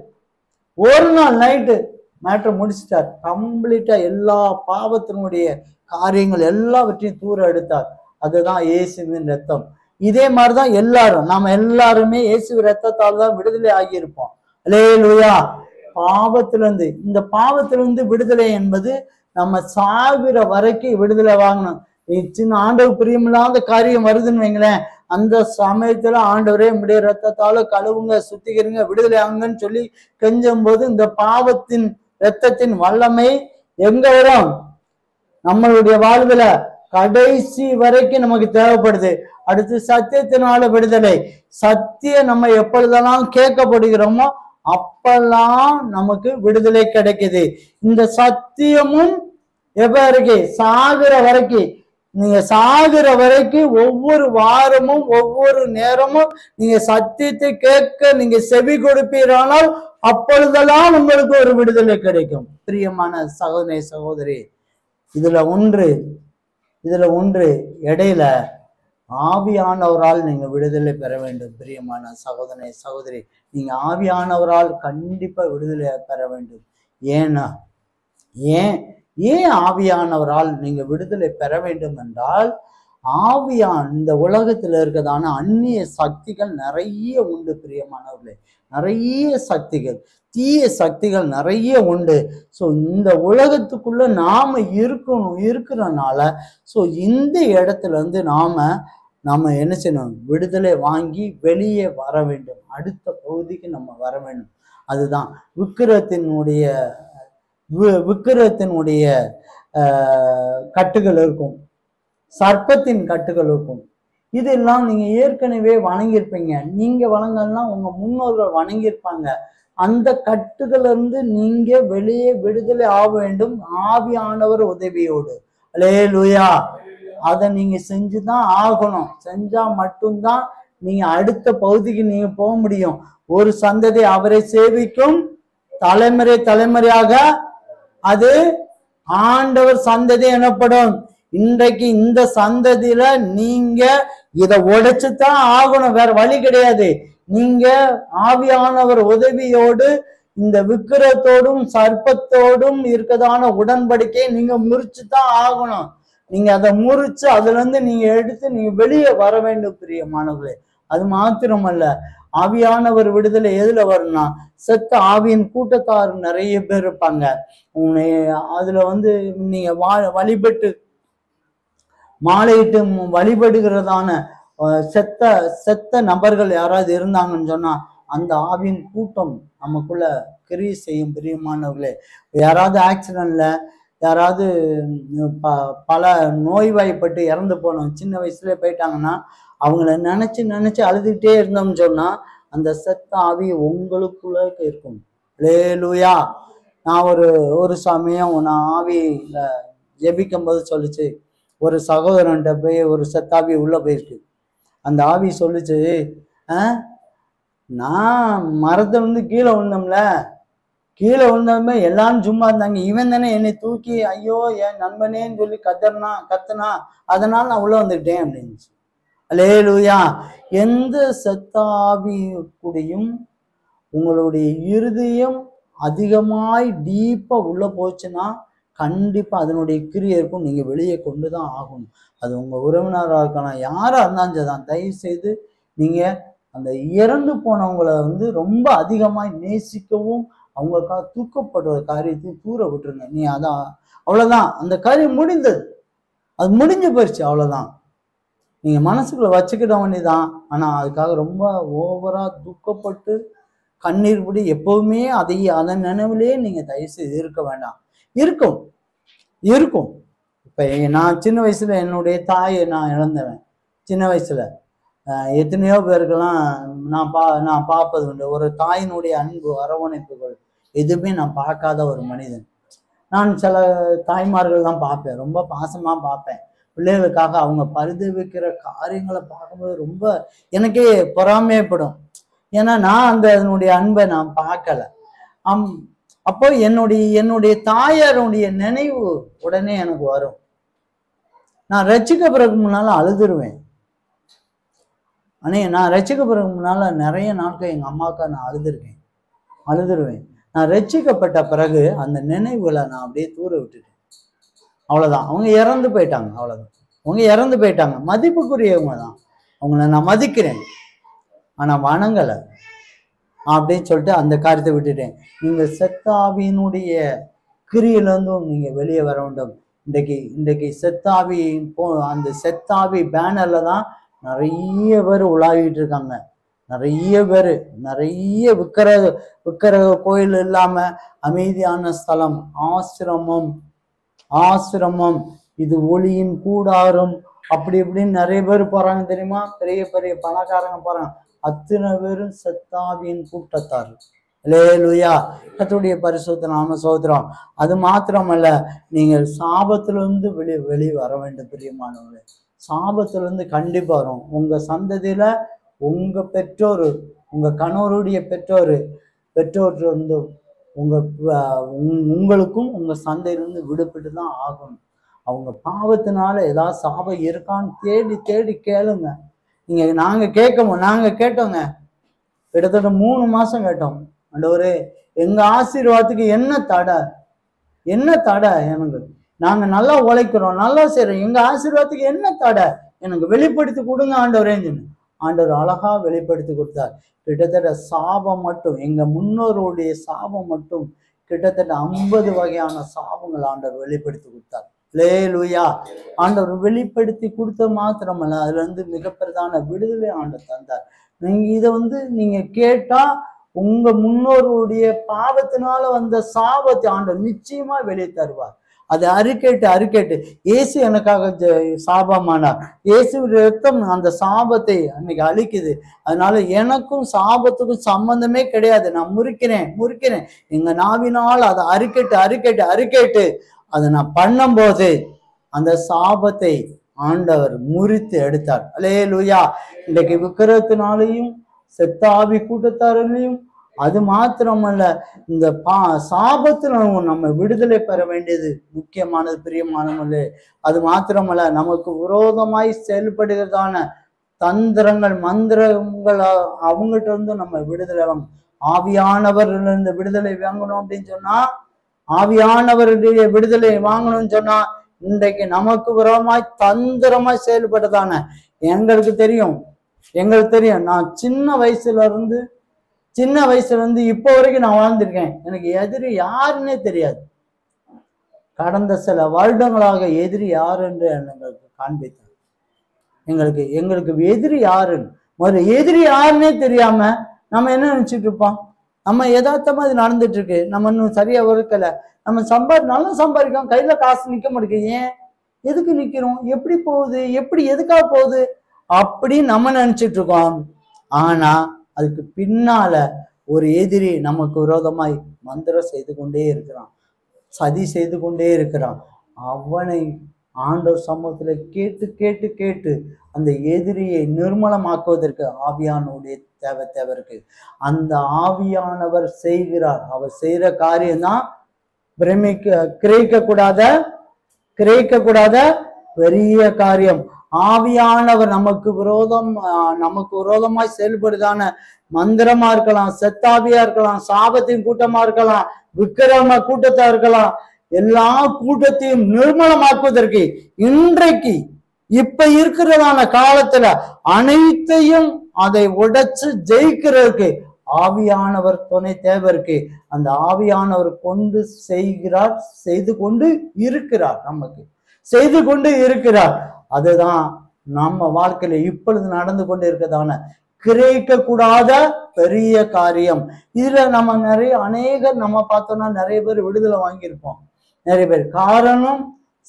[SPEAKER 1] மேட்டர் முடிச்சிட்டார். கம்ப்ளீட்டா எல்லா பாவத்தினுடைய காரியங்கள் எல்லாவற்றையும் தூர எடுத்தார். அதுதான் இயேசுவின் ரத்தம். இதே மாதிரிதான் நாம எல்லாருமே இயேசு ரத்தத்தால் தான் விடுதலை ஆகியிருப்போம். அல்லேலூயா. இந்த பாவத்திலிருந்து விடுதலை என்பது நம்ம சாகிற வரைக்கும் விடுதலை வாங்கணும். சின்ன ஆண்டவர் பிரியமில்லாத காரியம் வருதுன்னு வைங்களேன், அந்த சமயத்துல ஆண்டவரே முடிய ரத்தத்தால கழுவுங்க, சுத்திக்கிறீங்க, விடுதலை ஆகுங்கன்னு சொல்லி கெஞ்சும் போது இந்த பாவத்தின் ரத்தத்தின் வல்லமை எங்க வரும்? நம்மளுடைய வாழ்வுல கடைசி வரைக்கும் நமக்கு தேவைப்படுது. அடுத்து சத்தியத்தினால விடுதலை. சத்தியம் நம்ம எப்பொழுதெல்லாம் கேட்கப்படுகிறோமோ அப்பெல்லாம் நமக்கு விடுதலை கிடைக்குது. இந்த சத்தியமும் எப்ப இருக்கு? சாகுற வரைக்கும். நீங்க சாகுற வரைக்கும் ஒவ்வொரு வாரமும் ஒவ்வொரு நேரமும் நீங்க சத்தியத்தை கேட்க நீங்க செவி கொடுப்பீரானால் அப்பொழுதெல்லாம் உங்களுக்கு ஒரு விடுதலை கிடைக்கும். பிரியமான சகோதரி சகோதரி, இதுல ஒன்று இடையில ஆவியானவரால் நீங்க விடுதலை பெற வேண்டும். பிரியமான சகோதரி சகோதரி, நீங்க ஆவியானவரால் கண்டிப்பா விடுதலை பெற வேண்டும். ஏன் ஆவியானவரால் நீங்க விடுதலை பெற வேண்டும் என்றால், இந்த உலகத்துல இருக்கிறதான அந்நிய சக்திகள் நிறைய உண்டு. பிரியமானவர்களே, நிறைய சக்திகள், தீய சக்திகள் நிறைய உண்டு. ஸோ இந்த உலகத்துக்குள்ள நாம இருக்கிறனால ஸோ இந்த இடத்துல இருந்து நாம என்ன செய்யணும்? விடுதலை வாங்கி வெளியே வர வேண்டும். அடுத்த பகுதிக்கு நம்ம வர வேண்டும். அதுதான் விக்கிரத்தினுடைய கட்டுகள் இருக்கும், சர்ப்பத்தின் கட்டுகள் இருக்கும். இதெல்லாம் நீங்க ஏற்கனவே வணங்கியிருப்பீங்க. நீங்க வணங்கலாம், உங்க முன்னோர்கள் வணங்கியிருப்பாங்க. அந்த கட்டுகள்ல இருந்து நீங்க வெளியே விடுதலை ஆக வேண்டும் ஆவியானவர் உதவியோடு. அல்லேலூயா. அதை நீங்க செஞ்சுதான் ஆகணும். செஞ்சா மட்டும்தான் நீங்க அடுத்த பகுதிக்கு நீங்க போக முடியும். ஒரு சந்ததி அவரை சேவிக்கும், தலைமுறையாக அது ஆண்டவர் சந்ததி எனப்படும். இன்றைக்கு இந்த சந்ததியில நீங்க இதை உடைச்சுதான் ஆகணும், வேற வழி கிடையாது. நீங்க ஆவியானவர் உதவியோடு இந்த விக்கிரத்தோடும் சர்ப்பத்தோடும் இருக்கதான உடன்படிக்கையை நீங்க முறிச்சுதான் ஆகணும். நீங்க அதை முறிச்சு அதுல இருந்து நீங்க எடுத்து நீங்க வெளியே வர வேண்டும். பிரியமானவர்களே, அது மாத்திரமல்ல, ஆவியானவர் விடுதலை எதுல வரும்னா, செத்த ஆவியின் கூட்டத்தார் நிறைய பேர் இருப்பாங்க. அதுல நீங்க வழிபட்டு மாலையிட்டு வழிபடுகிறதான செத்த நபர்கள் யாராவது இருந்தாங்கன்னு சொன்னா அந்த ஆவியின் கூட்டம் நமக்குள்ள கிரியை செய்யும். பிரியமானவர்களே, யாராவது ஆக்சிடென்ட்ல யாராவது பல நோய்வாய்ப்பட்டு இறந்து போனோம், சின்ன வயசுல போயிட்டாங்கன்னா அவங்கள நினைச்சு அழுதுகிட்டே இருந்தோம்னு சொன்னா அந்த செத்த ஆவி உங்களுக்குள்ள இருக்கும். அல்லேலூயா. நான் ஒரு சமயம் நான் ஆவியில ஜெபிக்கும் போது சொல்லிச்சு, ஒரு சகோதரன்ட்ட போய் ஒரு செத்தாவி உள்ள போயிருக்கு. அந்த ஆவி சொல்லிச்சு, நான் மரத்துல கீழே விழுந்தோம்ல, எல்லாரும் சும்மா இருந்தாங்க, இவன் தானே என்னை தூக்கி ஐயோ என் நண்பனேன்னு சொல்லி கத்துனா, அதனால நான் உள்ள வந்துட்டேன் அப்படின்னு. அல்லேலூயா. எந்த செத்தாவி கூடயும் உங்களுடைய இருதயம் அதிகமாய் டீப்பா உள்ள போச்சுன்னா கண்டிப்பா அதனுடைய கிரியை இருக்கும். நீங்க வெளியே கொண்டுதான் ஆகணும். அது உங்க உறவினராக இருக்கலாம், யாரா இருந்தாலும் தான். தயவு செய்து நீங்க அந்த இறந்து போனவங்களை ரொம்ப அதிகமாய் நேசிக்கவும் அவங்களுக்காக தூக்கப்படுற காரியத்தை தூர விட்டுருங்க. நீ அதான் அவ்வளவுதான், அந்த காரியம் முடிந்தது, அது முடிஞ்சு போயிடுச்சு, அவ்வளவுதான். நீங்க மனசுக்குள்ள வச்சுக்கிட வேண்டியதான். ஆனா அதுக்காக ரொம்ப ஓவரா துக்கப்பட்டு கண்ணீர் விடி எப்பவுமே அதன் நினைவுலயே நீங்க தயவு செய்து இருக்க வேண்டாம். இருக்கும். இப்ப நான் சின்ன வயசுல என்னுடைய தாயை நான் இழந்தவன். சின்ன வயசுல எத்தனையோ பேருக்கெல்லாம் நான் பார்ப்பது உண்டு. ஒரு தாயினுடைய அன்பு, அரவணைப்புகள் எதுவுமே நான் பார்க்காத ஒரு மனிதன். நான் சில தாய்மார்கள் தான் பார்ப்பேன், ரொம்ப பாசமா பார்ப்பேன். பிள்ளைகளுக்காக அவங்க பரிதவிக்கிற காரியங்களை பார்க்கும்போது ரொம்ப எனக்கே பொறாமையப்படும். ஏன்னா நான் அதனுடைய அன்பை நான் பார்க்கல. அப்போ என்னுடைய தாயாருடைய நினைவு உடனே எனக்கு வரும். நான் ரட்சிக்க பிறகு முன்னால அழுதுருவேன். நான் ரட்சிக்க பிறகு முன்னால நிறைய நாட்கள் எங்க அம்மாவுக்கா நான் அழுதுருவேன். நான் ரட்சிக்கப்பட்ட பிறகு அந்த நினைவுகளை நான் அப்படியே தூர விட்டுட்டேன். அவ்வளவுதான். அவங்க இறந்து போயிட்டாங்க. அவ்வளவுதான், அவங்க இறந்து போயிட்டாங்க. மதிப்புக்குரியவங்க தான், அவங்கள நான் மதிக்கிறேன், ஆனா வணங்கலை அப்படின்னு சொல்லிட்டு அந்த காரியத்தை விட்டுட்டேன். நீங்க செத்தாவியினுடைய கிரியிலிருந்தும் நீங்க வெளியே வர வேண்டும். இன்றைக்கு செத்தாவி அந்த செத்தாவி பேனர்ல தான் நிறைய பேர் உலாவிட்டு இருக்காங்க. நிறைய விக்கிர கோயில் இல்லாம அமைதியான ஸ்தலம், ஆசிரமம், இது ஒளியின் கூடாரம், அப்படி இப்படின்னு நிறைய பேர் போறாங்க தெரியுமா, பெரிய பெரிய பணக்காரங்க போறாங்க. அத்தனை பேரும் செத்தாவியின் கூட்டத்தார். அல்லேலூயா, கர்த்தருடைய பரிசுத்த நாம சோதரம். அது மாத்திரமல்ல, நீங்கள் சாபத்திலிருந்து வெளி வர வேண்டும் பிரியமானவர்களே. சாபத்திலிருந்து கண்டிப்பா வரும். உங்க சந்ததியில உங்க பெற்றோர், உங்க கணவருடைய பெற்றோர் வந்து உங்களுக்கும் உங்க சந்தையிலிருந்து விடுபட்டு தான் ஆகணும். அவங்க பாவத்தினால ஏதாவது சாபம் இருக்கான்னு தேடி தேடி கேளுங்க. நாங்க கேட்டோங்க, கிட்டத்தட்ட 3 மாசம் கேட்டோம். ஆண்டவரே, எங்க ஆசீர்வாதத்துக்கு என்ன தடை எனக்கு? நாங்க நல்லா உழைக்கிறோம், நல்லா செய்யறோம், எங்க ஆசீர்வாதத்துக்கு என்ன தடை? எனக்கு வெளிப்படுத்தி கொடுங்க ஆண்டவரேன்னு. ஆண்டவர் அழகா வெளிப்படுத்தி கொடுத்தார். கிட்டத்தட்ட சாபம் மட்டும், எங்க முன்னோருடைய சாபம் மட்டும் கிட்டத்தட்ட 50 வகையான சாபங்கள் ஆண்டவர் வெளிப்படுத்தி கொடுத்தார். அல்லேலூயா. ஆண்டவர் வெளிப்படுத்தி கொடுத்த மாத்திரமல்ல, அதுல இருந்து மிக பிரதான விடுதலை ஆண்டவர் தந்தார். நீங்க இதை நீங்க கேட்டா உங்க முன்னோருடைய பாவத்தினால வந்த சாபத்தை ஆண்டவர் நிச்சயமா வெளியே தருவார். அதை அறிக்கேட்டு இயேசு எனக்காக சாபமானார், இயேசு ரத்தம் அந்த சாபத்தை அன்னைக்கு அழிக்குது, அதனால எனக்கும் சாபத்துக்கும் சம்பந்தமே கிடையாது, நான் முறிக்கிறேன் எங்க நாவினால் அதை அறிக்கேட்டு அதை நான் பண்ணும்போது அந்த சாபத்தை ஆண்டவர் முறித்து எடுத்தார். அல்லேலூயா. இன்றைக்கு விக்கிரகத்தினாலையும் செத்தாவி கூட்டத்தாரிலையும், அது மாத்திரமல்ல, இந்த சாபத்துல நம்ம விடுதலை பெற வேண்டியது முக்கியமானது பிரியமானவர்களே. அது மாத்திரமல்ல, நமக்கு விரோதமாய் செயல்படுகிறதான தந்திரங்கள் மந்திரங்கள் அவங்ககிட்ட இருந்து நம்ம விடுதலை வாங்கணும். ஆவியானவர்ல இருந்து விடுதலை வாங்கணும் அப்படின்னு சொன்னா, ஆவியானவருடைய விடுதலை வாங்கணும்னு சொன்னா, இன்றைக்கு நமக்கு விரோதமாய் தந்திரமாய் செயல்படுதான எங்களுக்கு தெரியும். நான் சின்ன வயசுல இருந்து இப்போ வரைக்கும் நான் வாழ்ந்திருக்கேன். எனக்கு எதிரி யாருன்னே தெரியாது. கடந்த சில வருடங்களாக எதிரி யாரு என்று எங்களுக்கு காண்பித்தார். எங்களுக்கு எதிரி யாருன்னு முதல்ல எதிரி யாருன்னே தெரியாம நம்ம என்ன நினைச்சிட்டு இருப்போம்? நம்ம யதார்த்தமா இது நடந்துட்டு இருக்கு, நம்ம இன்னும் சரியா ஒழுக்கல, நம்ம நல்லா சம்பாதிக்கோம், கையில காசு நிக்க மாட்டேங்குது, ஏன் எதுக்கு நிக்கிறோம், எப்படி போகுது, எதுக்காக போகுது அப்படின்னு நம்ம நினைச்சிட்டு இருக்கோம். ஆனா அதுக்கு பின்னால ஒரு எதிரி நமக்கு விரோதமாய் மந்திரம் செய்து கொண்டே இருக்கிறான், சதி செய்து கொண்டே இருக்கிறான். அவனை ஆண்டவர் சமூகத்துல கேட்டு அந்த எதிரியை நிர்மலமாக்குவதற்கு ஆவியானவருடைய தேவை இருக்கு. அந்த ஆவியானவர் செய்கிறார். அவர் செய்யற காரியம்தான் கிரகிக்க கூடாத பெரிய காரியம். ஆவியானவர் நமக்கு விரோதமாய் செயல்படுதான மந்திரமா இருக்கலாம், செத்தாவியா இருக்கலாம், சாபத்தின் கூட்டமா இருக்கலாம், விக்கிரம கூட்டத்தா இருக்கலாம், எல்லா கூட்டத்தையும் நிர்மலமாக்குவதற்கு இன்றைக்கு இப்ப இருக்கிறதான காலத்துல அனைத்தையும் அதை உடைச்சு ஜெயிக்கிறதுக்கு ஆவியானவர் துணை தேவை இருக்கு. அந்த ஆவியானவர் செய்து கொண்டு இருக்கிறார். அதுதான் நம்ம வாழ்க்கையில இப்பொழுது நடந்து கொண்டு இருக்கிறதான கிரகிக்க கூடாத பெரிய காரியம். இதுல நம்ம நம்ம பார்த்தோம்னா நிறைய பேர் விடுதலை வாங்கியிருப்போம். நிறைய பேர் காரணம்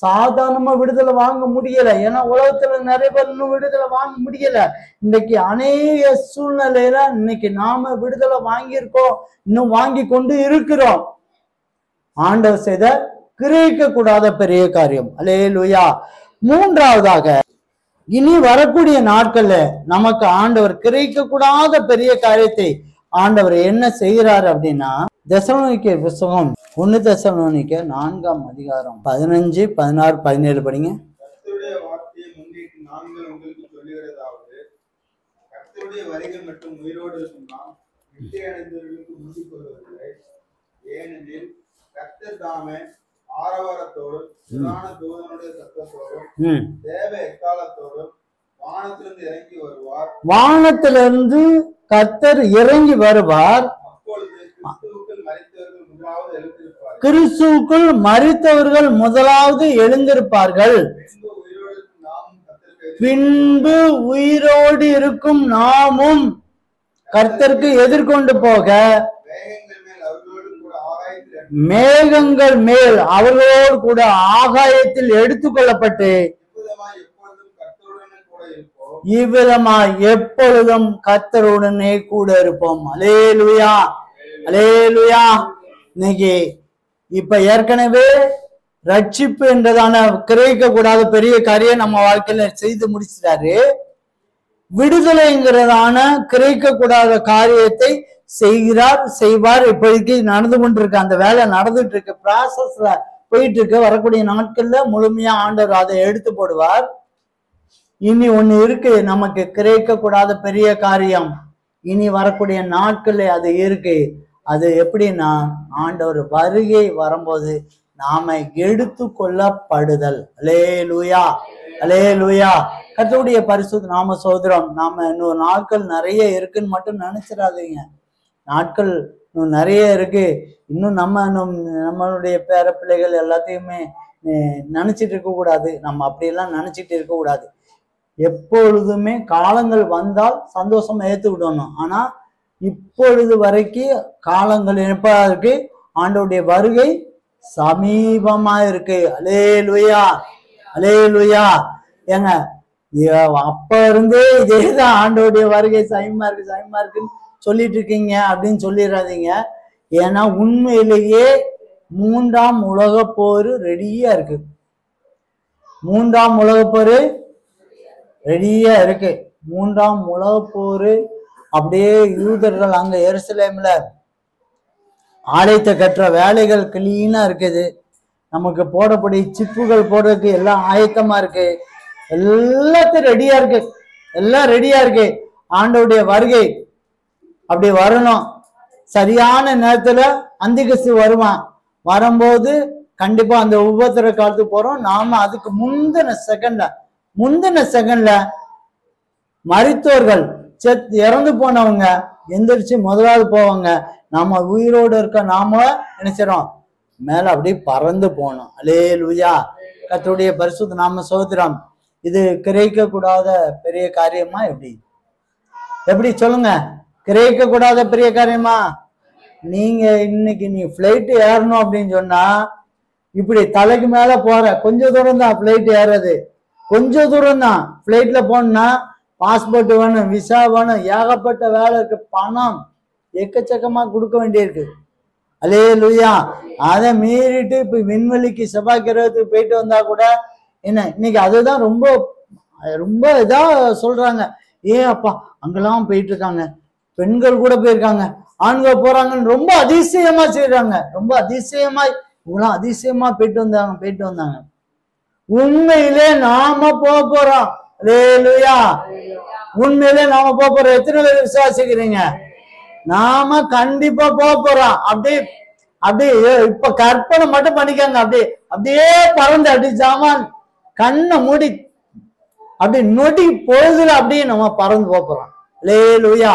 [SPEAKER 1] சாதாரணமா விடுதலை வாங்க முடியல, ஏன்னா உலகத்துல நிறைய பேர் இன்னும் விடுதலை வாங்க முடியல. இன்னைக்கு அநேக சூழ்நிலையில இன்னைக்கு நாம விடுதலை வாங்கியிருக்கோம், இன்னும் வாங்கி கொண்டு இருக்கிறோம். ஆண்டவர் செய்த கிரகிக்க கூடாத பெரிய காரியம். அல்லேலூயா. மூன்றாவதாக, இனி வரக்கூடிய நாட்கள்ல நமக்கு ஆண்டவர் கிரகிக்க கூடாத பெரிய காரியத்தை ஆண்டவர் என்ன செய்கிறார் அப்படின்னா, தெசலோனிக்கேயர் புத்தகம் 1 தெசலோனிக்கேயர் 4ஆம் அதிகாரம் 15, 16, 17 படிங்க.
[SPEAKER 2] கர்த்தருடைய வார்த்தையை முன்னிட்டு நாங்கள் உங்களுக்கு சொல்லுகிறதாவது, கர்த்தருடைய வருகை மற்றும் உயிரோடு இருக்குமா நித்திய அடைந்தவர்களுக்கு முந்திக் கொள்வதில்லை. ஏனெனில் கர்த்தர் தாமே ஆரவாரத்தோடும் பிரதான தூதனுடைய சத்தத்தோடும் தேவ எக்காலத்தோடும்
[SPEAKER 1] வானத்திலிருந்து கர்த்தர் இறங்கி வருவார். கிறிஸ்துவுக்குள் மரித்தவர்கள் முதலாவது எழுந்திருப்பார்கள். பின்பு உயிரோடு இருக்கும் நாமும் கர்த்தருக்கு எதிர்கொண்டு போக மேகங்கள் மேல் அவர்களோடு கூட ஆகாயத்தில் எடுத்துக்கொள்ளப்பட்டு இவ்விதமாய் எப்பொழுதும் கர்த்தருடனே கூட இருப்போம். அல்லேலூயா, அல்லேலூயா. இன்னைக்கு இப்ப ஏற்கனவே ரட்சிப்பு என்றதான கிரகிக்க கூடாத பெரிய காரியம் நம்ம வாழ்க்கையில செய்து முடிச்சிட்டாரு. விடுதலைங்கிறதான கிரகிக்க கூடாத காரியத்தை செய்கிறார், செய்வார். இப்போதைக்கு நடந்து கொண்டிருக்கு, அந்த வேலை நடந்துட்டு இருக்கு, ப்ராசஸ்ல போயிட்டு இருக்கு. வரக்கூடிய நாட்கள்ல முழுமையா ஆண்டவர் அதை எடுத்து போடுவார். இனி ஒண்ணு இருக்கு, நமக்கு கிரகிக்க கூடாத பெரிய காரியம் இனி வரக்கூடிய நாட்கள்ல அது இருக்கு. அது எப்படின்னா, ஆண்டவர் வருகை வரும்போது நாம எடுத்து கொள்ளப்படுதல். அல்லேலூயா, அல்லேலூயா. கர்த்தருடைய பரிசுத்த நாம சோதரம். நாம இன்னும் நாட்கள் நிறைய இருக்குன்னு மட்டும் நினைச்சிடாதீங்க. நாட்கள் இன்னும் நிறைய இருக்கு. இன்னும் நம்மளுடைய பேர பிள்ளைகள் எல்லாத்தையுமே நினைச்சிட்டு இருக்க கூடாது. நம்ம அப்படியெல்லாம் நினைச்சிட்டு இருக்க கூடாது. எப்பொழுதுமே காலங்கள் வந்தால் சந்தோஷமா ஏத்துக்கிடணும். ஆனா இப்பொழுது வரைக்கும் காலங்கள் எப்ப இருக்கு? ஆண்டவருடைய வருகை சமீபமா இருக்கு. அல்லேலூயா, அல்லேலூயா. ஏங்க, அப்ப இருந்தே இதேதான் ஆண்டவருடைய வருகை சமீபமா இருக்கு, சமீபமா இருக்குன்னு சொல்லிட்டு இருக்கீங்க அப்படின்னு சொல்லிடாதீங்க. ஏன்னா உண்மையிலேயே 3ஆம் உலக போர் ரெடியா இருக்கு. 3ஆம் உலக போர் ரெடியா இருக்கு. 3ஆம் உலக போர் அப்படியே யூதர்கள் அங்க எருசலேம்ல ஆலயத்தை கட்டுற வேலைகள் கிளீனா இருக்குது. நமக்கு போடக்கூடிய சிப்புகள் போடுறதுக்கு எல்லாம் ஆயத்தமா இருக்கு. எல்லாத்தையும் ரெடியா இருக்கு, எல்லாம் ரெடியா இருக்கு. ஆண்டவருடைய வருகை அப்படி வரணும். சரியான நேரத்துல அந்திகிறிஸ்து வருவான். வரும்போது கண்டிப்பா அந்த உபத்திர காலத்துக்கு போறோம். நாம அதுக்கு முந்தின செகண்ட்ல மரித்தோர்கள் இறந்து போனவங்க எந்திரிச்சு முதலாவது போவாங்க. நாம உயிரோடு இருக்க நாம நினைச்சிடறோம் மேல அப்படி பறந்து போனோம். அல்லேலூயா. கர்த்தருடைய பரிசுத்த நாம சோத்திரம். இது கிரகிக்க கூடாத பெரிய காரியமா? எப்படி சொல்லுங்க? கிரகிக்க கூடாத பெரிய காரியமா? நீங்க இன்னைக்கு ஃபிளைட் ஏறணும் அப்படின்னு சொன்னா இப்படி தலைக்கு மேல போற கொஞ்ச தூரம் தான் ஃபிளைட் ஏறது, கொஞ்ச தூரம் தான். ஃபிளைட்ல போனா பாஸ்போர்ட் வேணும், விசா வேணும், ஏகப்பட்ட வேலை இருக்கு, பணம் எக்கச்சக்கமா கொடுக்க வேண்டியிருக்கு. அல்லேலூயா. அதை மீறிட்டு இப்ப விண்வெளிக்கு செவ்வாய் கிரகத்துக்கு போயிட்டு வந்தா கூட என்ன இன்னைக்கு அதுதான் ரொம்ப ரொம்ப இதா சொல்றாங்க. அப்பா அங்கெல்லாம் போயிட்டு இருக்காங்க, பெண்கள் கூட போயிருக்காங்க, ஆண்கள் போறாங்கன்னு ரொம்ப அதிசயமா செய்யறாங்க. ரொம்ப அதிசயமா இவங்களாம் அதிசயமா போயிட்டு வந்தாங்க. உண்மையிலே நாம போறோம். அல்லேலூயா. உண்மையிலே நாம போறோம். எத்தனை பேர் விசுவாசிக்கிறீங்க? நாம கண்டிப்பா போறோம். அப்படியே இப்ப கற்பனை மட்டும் பண்ணிக்காங்க. அப்படியே பறந்து அப்படி ஜாமான் கண்ணை மூடி அப்படி நொடி பொழுதுல அப்படியே நம்ம பறந்து போறோம். அல்லேலூயா.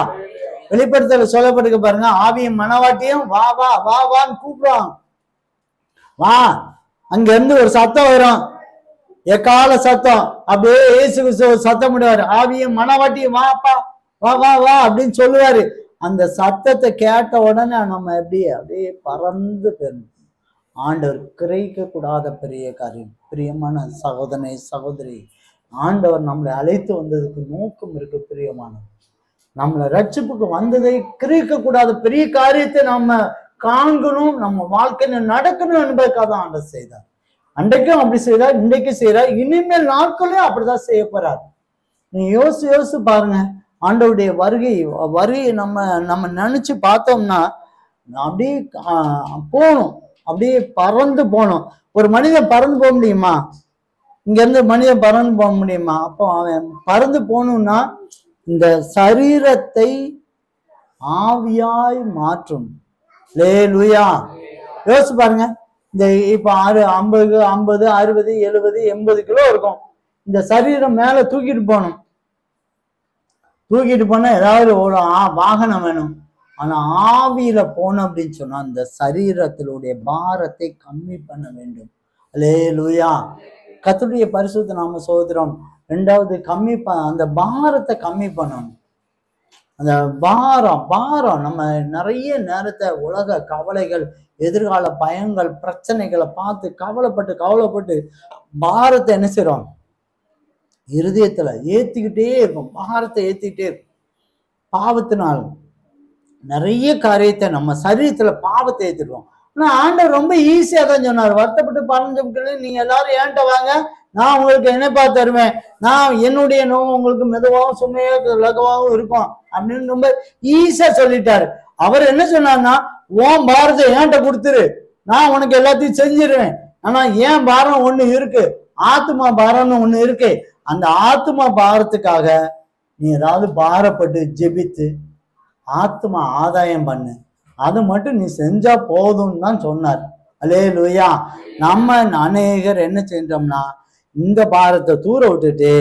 [SPEAKER 1] வெளிப்படுத்தல சொல்லப்பட்டிருக்க பாருங்க, ஆவியும் மனவாட்டியும் வா வா வா வான்னு கூப்பிடுவாங்க. வா. அங்க இருந்து ஒரு சத்தம் வரும், எக்கால சத்தம். அப்படியே இயேசு சத்தம் முடிவாரு, ஆவியும் மனவாட்டியும் வாப்பா வா வா வா அப்படின்னு சொல்லுவாரு. அந்த சத்தத்தை கேட்ட உடனே நம்ம அப்படியே பறந்து போயிடணும். ஆண்டவர் கிரகிக்க கூடாத பெரிய காரியம். பிரியமான சகோதரனே சகோதரி, ஆண்டவர் நம்மளை அழைத்து வந்ததுக்கு நோக்கம் இருக்கு. பிரியமானவர் நம்மளை ரட்சிப்புக்கு வந்ததை கிரகிக்க கூடாத பெரிய காரியத்தை நம்ம காண்கணும், நம்ம வாழ்க்கையில நடக்கணும் என்பதற்காக தான் ஆண்டவர் செய்தார். அன்றைக்கும் அப்படி செய்தார், இன்றைக்கும் செய்யறார், இனிமேல் நாட்களையும் அப்படிதான் செய்ய போறார். நீங்க யோசிச்சு பாருங்க. ஆண்டவருடைய வருகை நம்ம நினைச்சு பார்த்தோம்னா அப்படியே போகணும், அப்படியே பறந்து போகணும். ஒரு மனிதன் பறந்து போக முடியுமா? இங்க இருந்து மனிதன் பறந்து போக முடியுமா? அப்போ அவன் பறந்து போகணும்னா இந்த சரீரத்தை ஆவியாய் மாற்றும். அல்லேலூயா. யோசிச்சு பாருங்க. இந்த இப்ப 50, 60, 70, 80 கிலோ இருக்கும். இந்த சரீரம் மேல தூக்கிட்டு போகணும். தூக்கிட்டு போனா ஏதாவது ஒரு வாகனம் வேணும். ஆனா ஆவியில போனோம் அப்படின்னு சொன்னா அந்த சரீரத்தினுடைய பாரத்தை கம்மி பண்ண வேண்டும். அல்லேலூயா. கர்த்தருடைய பரிசுத்த நாம சோதரம். ரெண்டாவது அந்த பாரத்தை கம்மி பண்ணணும். அந்த பாரம் நம்ம நிறைய நேரத்தை உலக கவலைகள், எதிர்கால பயங்கள், பிரச்சனைகளை பார்த்து கவலைப்பட்டு பாரத்தை என்ன செய்றோம்? இருதயத்துல ஏத்திக்கிட்டே இருக்கும், பாரத்தை ஏத்திக்கிட்டே இருக்கும். பாவத்தினால் நிறைய காரியத்தை நம்ம சரீரத்துல பாவத்தை ஏத்திடுவோம். ஆனா ஆண்டவர் ரொம்ப ஈஸியா தான் சொன்னார், வருத்தப்பட்டு பாருங்க நீங்க எல்லாரும் ஏன்ட்ட வாங்க, நான் உங்களுக்கு என்னப்பா தருவேன், நான் என்னுடைய நோவு உங்களுக்கு மெதுவாகவும் சுமையா லகுவாகவும் இருக்கும் அப்படின்னு ரொம்ப ஈஸியா சொல்லிட்டாரு. அவர் என்ன சொன்னார்னா, உன் பாரத்தை ஏன்ட்ட கொடுத்துரு, நான் உனக்கு எல்லாத்தையும் செஞ்சிருவேன். ஆனா ஏன் பாரம் ஒண்ணு இருக்கு, ஆத்மா பாரம்னு ஒண்ணு இருக்கு. அந்த ஆத்மா பாரத்துக்காக நீ ஏதாவது பாரப்பட்டு ஜெபித்து ஆத்மா ஆதாயம் பண்ணு, அது மட்டும் நீ செஞ்சா போதும்னு தான் சொன்னார். அல்லேலூயா. நம்ம அநேகர் என்ன செஞ்சோம்னா, இந்த பாரத்தை தூர விட்டுட்டு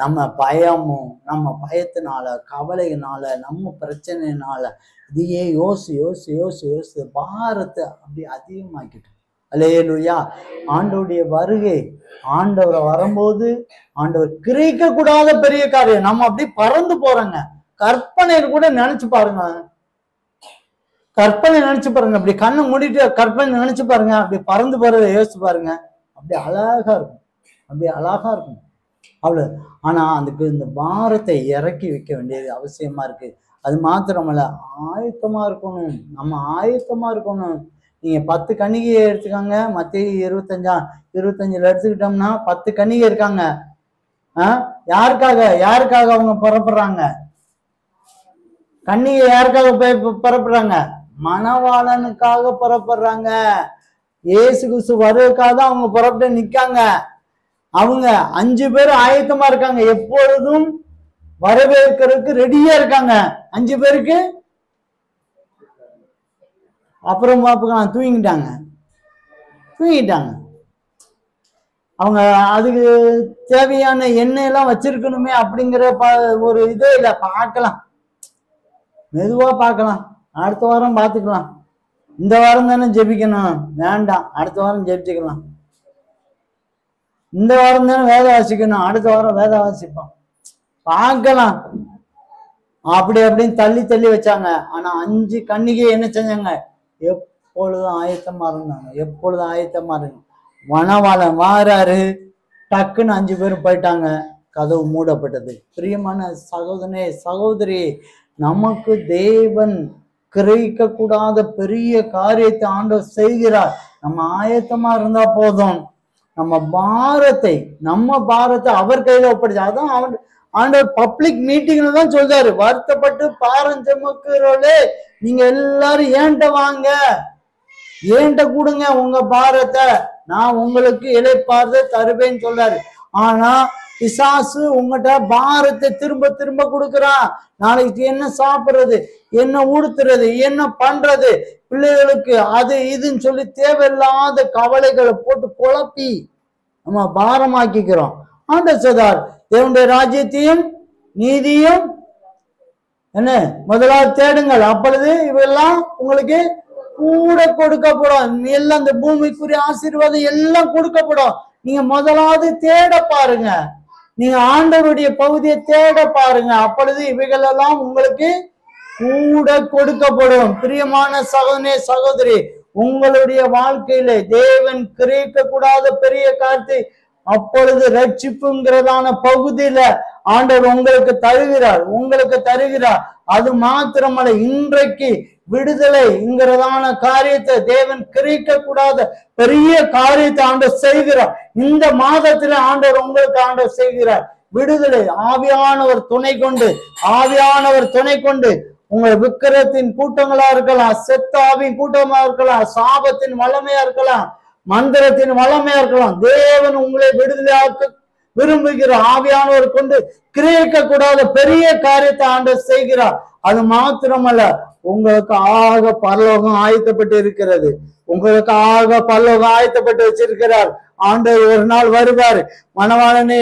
[SPEAKER 1] நம்ம பயமும் நம்ம பயத்தினால கவலையினால நம்ம பிரச்சனைனால இதையே யோசி யோசி யோசி யோசி பாரத்தை அப்படி அதிகமாக்கிட்டோம். அல்லேலூயா. ஆண்டவருடைய வருகை, ஆண்டவரை வரும்போது ஆண்டவர் கிரகிக்க கூடாத பெரிய காரியம். நம்ம அப்படி பறந்து போறோங்க. கற்பனையில் கூட நினைச்சு பாருங்க, கற்பனை நினைச்சு பாருங்க, அப்படி கண்ணை மூடிட்டு கற்பனை நினைச்சு பாருங்க, அப்படி பறந்து போறதை யோசிச்சு பாருங்க, அப்படி அழகா இருக்கும், அப்படி அழகா இருக்கும் அவ்வளவு. ஆனா அதுக்கு இந்த பாரத்தை இறக்கி வைக்க வேண்டியது அவசியமா இருக்கு. அது மாத்திரமல்ல, ஆயத்தமா இருக்கணும், நம்ம ஆயத்தமா இருக்கணும். நீங்க 10 கன்னிகையை எடுத்துக்காங்க, மத்திய 25 எடுத்துக்கிட்டோம்னா 10 கன்னிகை இருக்காங்க. யாருக்காக அவங்க புறப்படுறாங்க? கன்னிகை யாருக்காக புறப்படுறாங்க? மணவாளனுக்காக புறப்படுறாங்க. இயேசு கிறிஸ்து வருவதற்காக தான் அவங்க புறப்பட்டு நிக்காங்க. அவங்க 5 பேர் ஆயத்தமா இருக்காங்க, எப்பொழுதும் வரவேற்கிறதுக்கு ரெடியா இருக்காங்க. 5 பேருக்கு அப்புறம் தூங்கிட்டாங்க. அவங்க அதுக்கு தேவையான எண்ணெய் எல்லாம் வச்சிருக்கணுமே அப்படிங்கிற ஒரு இதே இல்லை. பார்க்கலாம், மெதுவா பார்க்கலாம், அடுத்த வாரம் பார்த்துக்கலாம். இந்த வாரம் தானே ஜெபிக்கணும், வேண்டாம் அடுத்த வாரம் ஜெபிச்சுக்கலாம். இந்த வாரம் தானே வேத வாசிக்கணும், அடுத்த வாரம் வேத வாசிப்போம், பார்க்கலாம், அப்படி அப்படின்னு தள்ளி தள்ளி வச்சாங்க. ஆனா 5 கன்னிகை என்ன செஞ்சாங்க? எப்பொழுதும் ஆயத்தமா இருந்தாங்க, எப்பொழுதும் ஆயத்தமா இருந்தாங்க. மணவாளன் வாராரு, டக்குன்னு 5 பேரும் போயிட்டாங்க, கதவு மூடப்பட்டது. பிரியமான சகோதரனே சகோதரி, நமக்கு தேவன் கிரகிக்க கூடாத பெரிய காரியத்தை ஆண்டவர் செய்கிறார். நம்ம ஆயத்தமா இருந்தா போதும். நம்ம பாரத்தை அவர் கையில ஒப்படைச்சு. அதான் ஆண்டவர் பப்ளிக் மீட்டிங்ல தான் சொல்றாரு, வருத்தப்பட்டு பாரம் சுமக்கிறவர்களே நீங்க எல்லாரும் ஏன்ட்ட வாங்க, ஏன்ட்ட கொடுங்க உங்க பாரத்தை, நான் உங்களுக்கு இளைப்பாறுதலை தருவேன்னு சொல்றாரு. ஆனா பிசாசு உங்ககிட்ட பாரத்தை திரும்ப திரும்ப கொடுக்குறான். நாளைக்கு என்ன சாப்பிடுறது, என்ன உடுத்துறது, என்ன பண்றது, பிள்ளைகளுக்கு அது இதுன்னு சொல்லி தேவையில்லாத கவலைகளை போட்டு குழப்பி நம்ம பாரமாக்கிக்கிறோம். ஆண்டவர் சொல்றார், தேவனுடைய ராஜ்யத்தையும் நீதியும் என்ன முதலாவது தேடுங்கள், அப்பொழுது இவெல்லாம் உங்களுக்கு கூட கொடுக்கப்படும். எல்லாம் இந்த பூமிக்குரிய ஆசீர்வாதம் எல்லாம் கொடுக்கப்படும். நீங்க முதலாவது தேட பாருங்க, நீங்க ஆண்டவருடைய பகுதியை தேட பாருங்க, அப்பொழுது இவைகள் எல்லாம் உங்களுக்கு கூட கொடுக்கப்படும். பிரியமான சகோதரனே சகோதரி, உங்களுடைய வாழ்க்கையில தேவன் கிரகிக்க கூடாத பெரிய காரியத்தை அப்பொழுது ரட்சிப்புங்கிறதான பகுதியில ஆண்டவர் உங்களுக்கு தருகிறார். அது மாத்திரமல்ல, இன்றைக்கு விடுதலைங்கிறதான காரியத்தை தேவன் கிரகிக்க கூடாத பெரிய காரியத்தை ஆண்டவர் செய்கிறார். இந்த மாதத்துல ஆண்டவர் உங்களுக்கு செய்கிறார் விடுதலை. ஆவியானவர் துணை கொண்டு உங்கள் விக்கிரத்தின் கூட்டங்களா இருக்கலாம், செத்த ஆவியின் கூட்டமா இருக்கலாம், சாபத்தின் வல்லமையா இருக்கலாம், மந்திரத்தின் வல்லமையா இருக்கலாம், தேவன் உங்களை விடுதலையாக்க விரும்புகிற ஆவியானவர் கொண்டு கிரகிக்க கூடாத பெரிய காரியத்தை ஆண்டவர் செய்கிறார். அது மாத்திரமல்ல, உங்களுக்கு பரலோகம் ஆயத்தப்பட்டு இருக்கிறது, ஆயத்தப்பட்டு வச்சிருக்கிறார். ஆண்டவர் ஒரு நாள் வருவார், மணவாளனே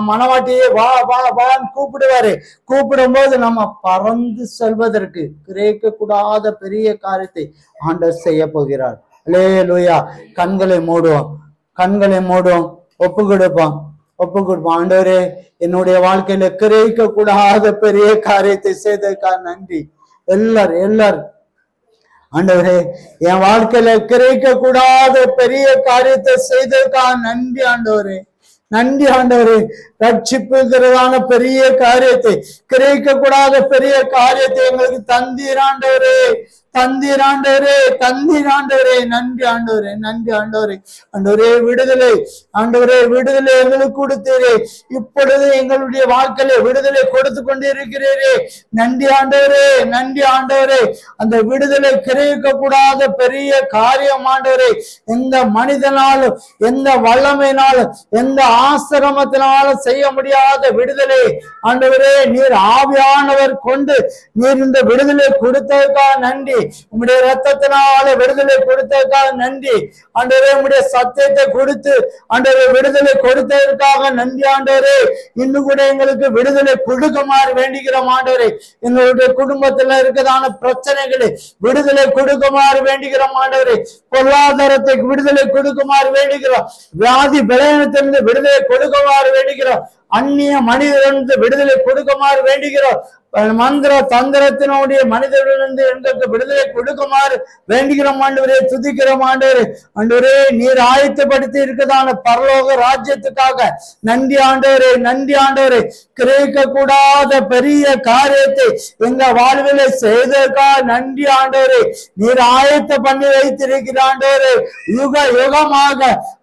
[SPEAKER 1] மணவாட்டியே வா வா வான்னு கூப்பிடுவாரு. கூப்பிடும் போது நம்ம பறந்து செல்வதற்கு கிரகிக்க கூடாத பெரிய காரியத்தை ஆண்டவர் செய்ய போகிறார். அல்லேலூயா. கண்களை மூடுவோம், ஒப்பு கொடுப்போம். ஆண்டவரே, என்னுடைய வாழ்க்கையில கிரகிக்க கூடாத பெரிய காரியத்தை செய்ததற்காக நன்றி. எல்லாரும் ஆண்டவரே, என் வாழ்க்கையில கிரகிக்க கூடாத பெரிய காரியத்தை செய்ததற்காக நன்றி. ஆண்டவரே, நன்றி ஆண்டவரே. ரட்சிப்புகிறதான பெரிய காரியத்தை, கிரகிக்க கூடாத பெரிய காரியத்தை எங்களுக்கு தந்தீராண்டவரே, தந்தீராண்டவரே, தந்தீராண்டவரே. நன்றி ஆண்டவரே, நன்றி ஆண்டவரே. ஆண்டவரே விடுதலை, ஆண்டவரே விடுதலை எங்களுக்கு கொடுத்தீரே. இப்பொழுது எங்களுடைய வாழ்க்கையில விடுதலை கொடுத்து கொண்டு இருக்கிறீரே. நன்றி ஆண்டவரே, நன்றி ஆண்டவரே. அந்த விடுதலை கிரகிக்க கூடாத பெரிய காரியம் ஆண்டவரே. எந்த மனிதனாலும், எந்த வல்லமையினாலும், எந்த ஆசிரமத்தினாலும் செய்ய முடியாத விடுதலை ஆண்டவரே, நீர் ஆவியானவர் கொண்டு நீர் இந்த விடுதலை கொடுத்ததுக்காக நன்றி. உம்முடைய ரத்தத்தினால விடுதலை கொடுத்ததுக்காக நன்றி ஆண்டவரே. உம்முடைய சத்தியத்தை கொடுத்து ஆண்டவரே விடுதலை கொடுத்ததற்காக நன்றி ஆண்டவரே. இன்னும் கூட எங்களுக்கு விடுதலை கொடுக்குமாறு வேண்டுகிறோம் ஆண்டவரே. எங்களுடைய குடும்பத்துல இருக்கிறதான பிரச்சனைகளை விடுதலை கொடுக்குமாறு வேண்டுகிறோம் ஆண்டவரே. பொருளாதாரத்தை விடுதலை கொடுக்குமாறு வேண்டுகிறோம். வியாதி பலவீனத்திலிருந்து விடுதலை கொடுக்குமாறு வேண்டுகிறோம். அந்நிய மனிதரிலிருந்து விடுதலை கொடுக்குமாறு வேண்டுகிறோம். மந்திர தந்திரத்தினுடைய மனிதர்களிலிருந்து எங்களுக்கு விடுதலை கொடுக்குமாறு வேண்டுகிறோம் ஆண்டவரே. துதிக்கிறோம் ஆண்டவரே. ஆண்டவரே நீர் ஆயத்தப்படுத்தி இருக்கிறதான பரலோக ராஜ்யத்துக்காக நன்றி ஆண்டவரே, நன்றி ஆண்டவரே. கிரகிக்க கூடாத பெரிய காரியத்தை எங்க வாழ்வில செய்ததற்காக நன்றி ஆண்டவரே. நீர் ஆயத்த பண்ணி வைத்திருக்கிற ஆண்டவரே. யுக யுகமாக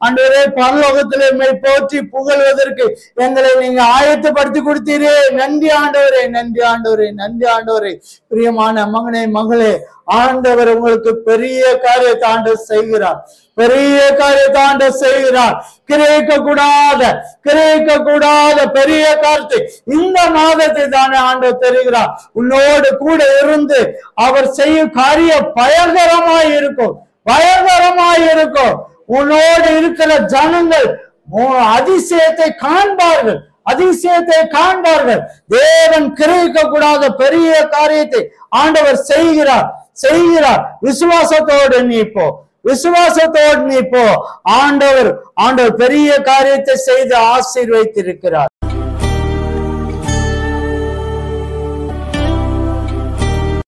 [SPEAKER 1] ஆண்டவரே பரலோகத்திலே மேல் போற்றி புகழ்வதற்கு எங்களை நீங்க ஆயத்தப்படுத்தி கொடுத்தீரே. நன்றி ஆண்டவரே, நன்றி ஆண்டவரே, நன்றி ஆண்டவரே. பிரியமான மகனே மகளே, ஆண்டவர் உங்களுக்கு பெரிய காரியத்தை ஆண்டவர் செய்கிறார், பெரிய காரியத்தை ஆண்டவர் செய்கிறார். கிரகிக்க கூடாத பெரிய காரியத்தை இந்த மாதத்தை தானே ஆண்டவர் தருகிறார். உன்னோடு கூட இருந்து அவர் செய்யும் காரியம் பயங்கரமாய் இருக்கும், பயங்கரமாய் இருக்கும். உன்னோடு இருக்கிற ஜனங்கள் அதிசயத்தை காண்பார்கள், அதிசயத்தை காண்பார்கள். தேவன் கிரகிக்க கூடாத பெரிய காரியத்தை ஆண்டவர் செய்கிறார், செய்கிறார். விசுவாசத்தோடு நீ போ, விசுவாசத்தோடு நீ போ. ஆண்டவர் பெரிய காரியத்தை செய்து ஆசீர்வதித்திருக்கிறார்.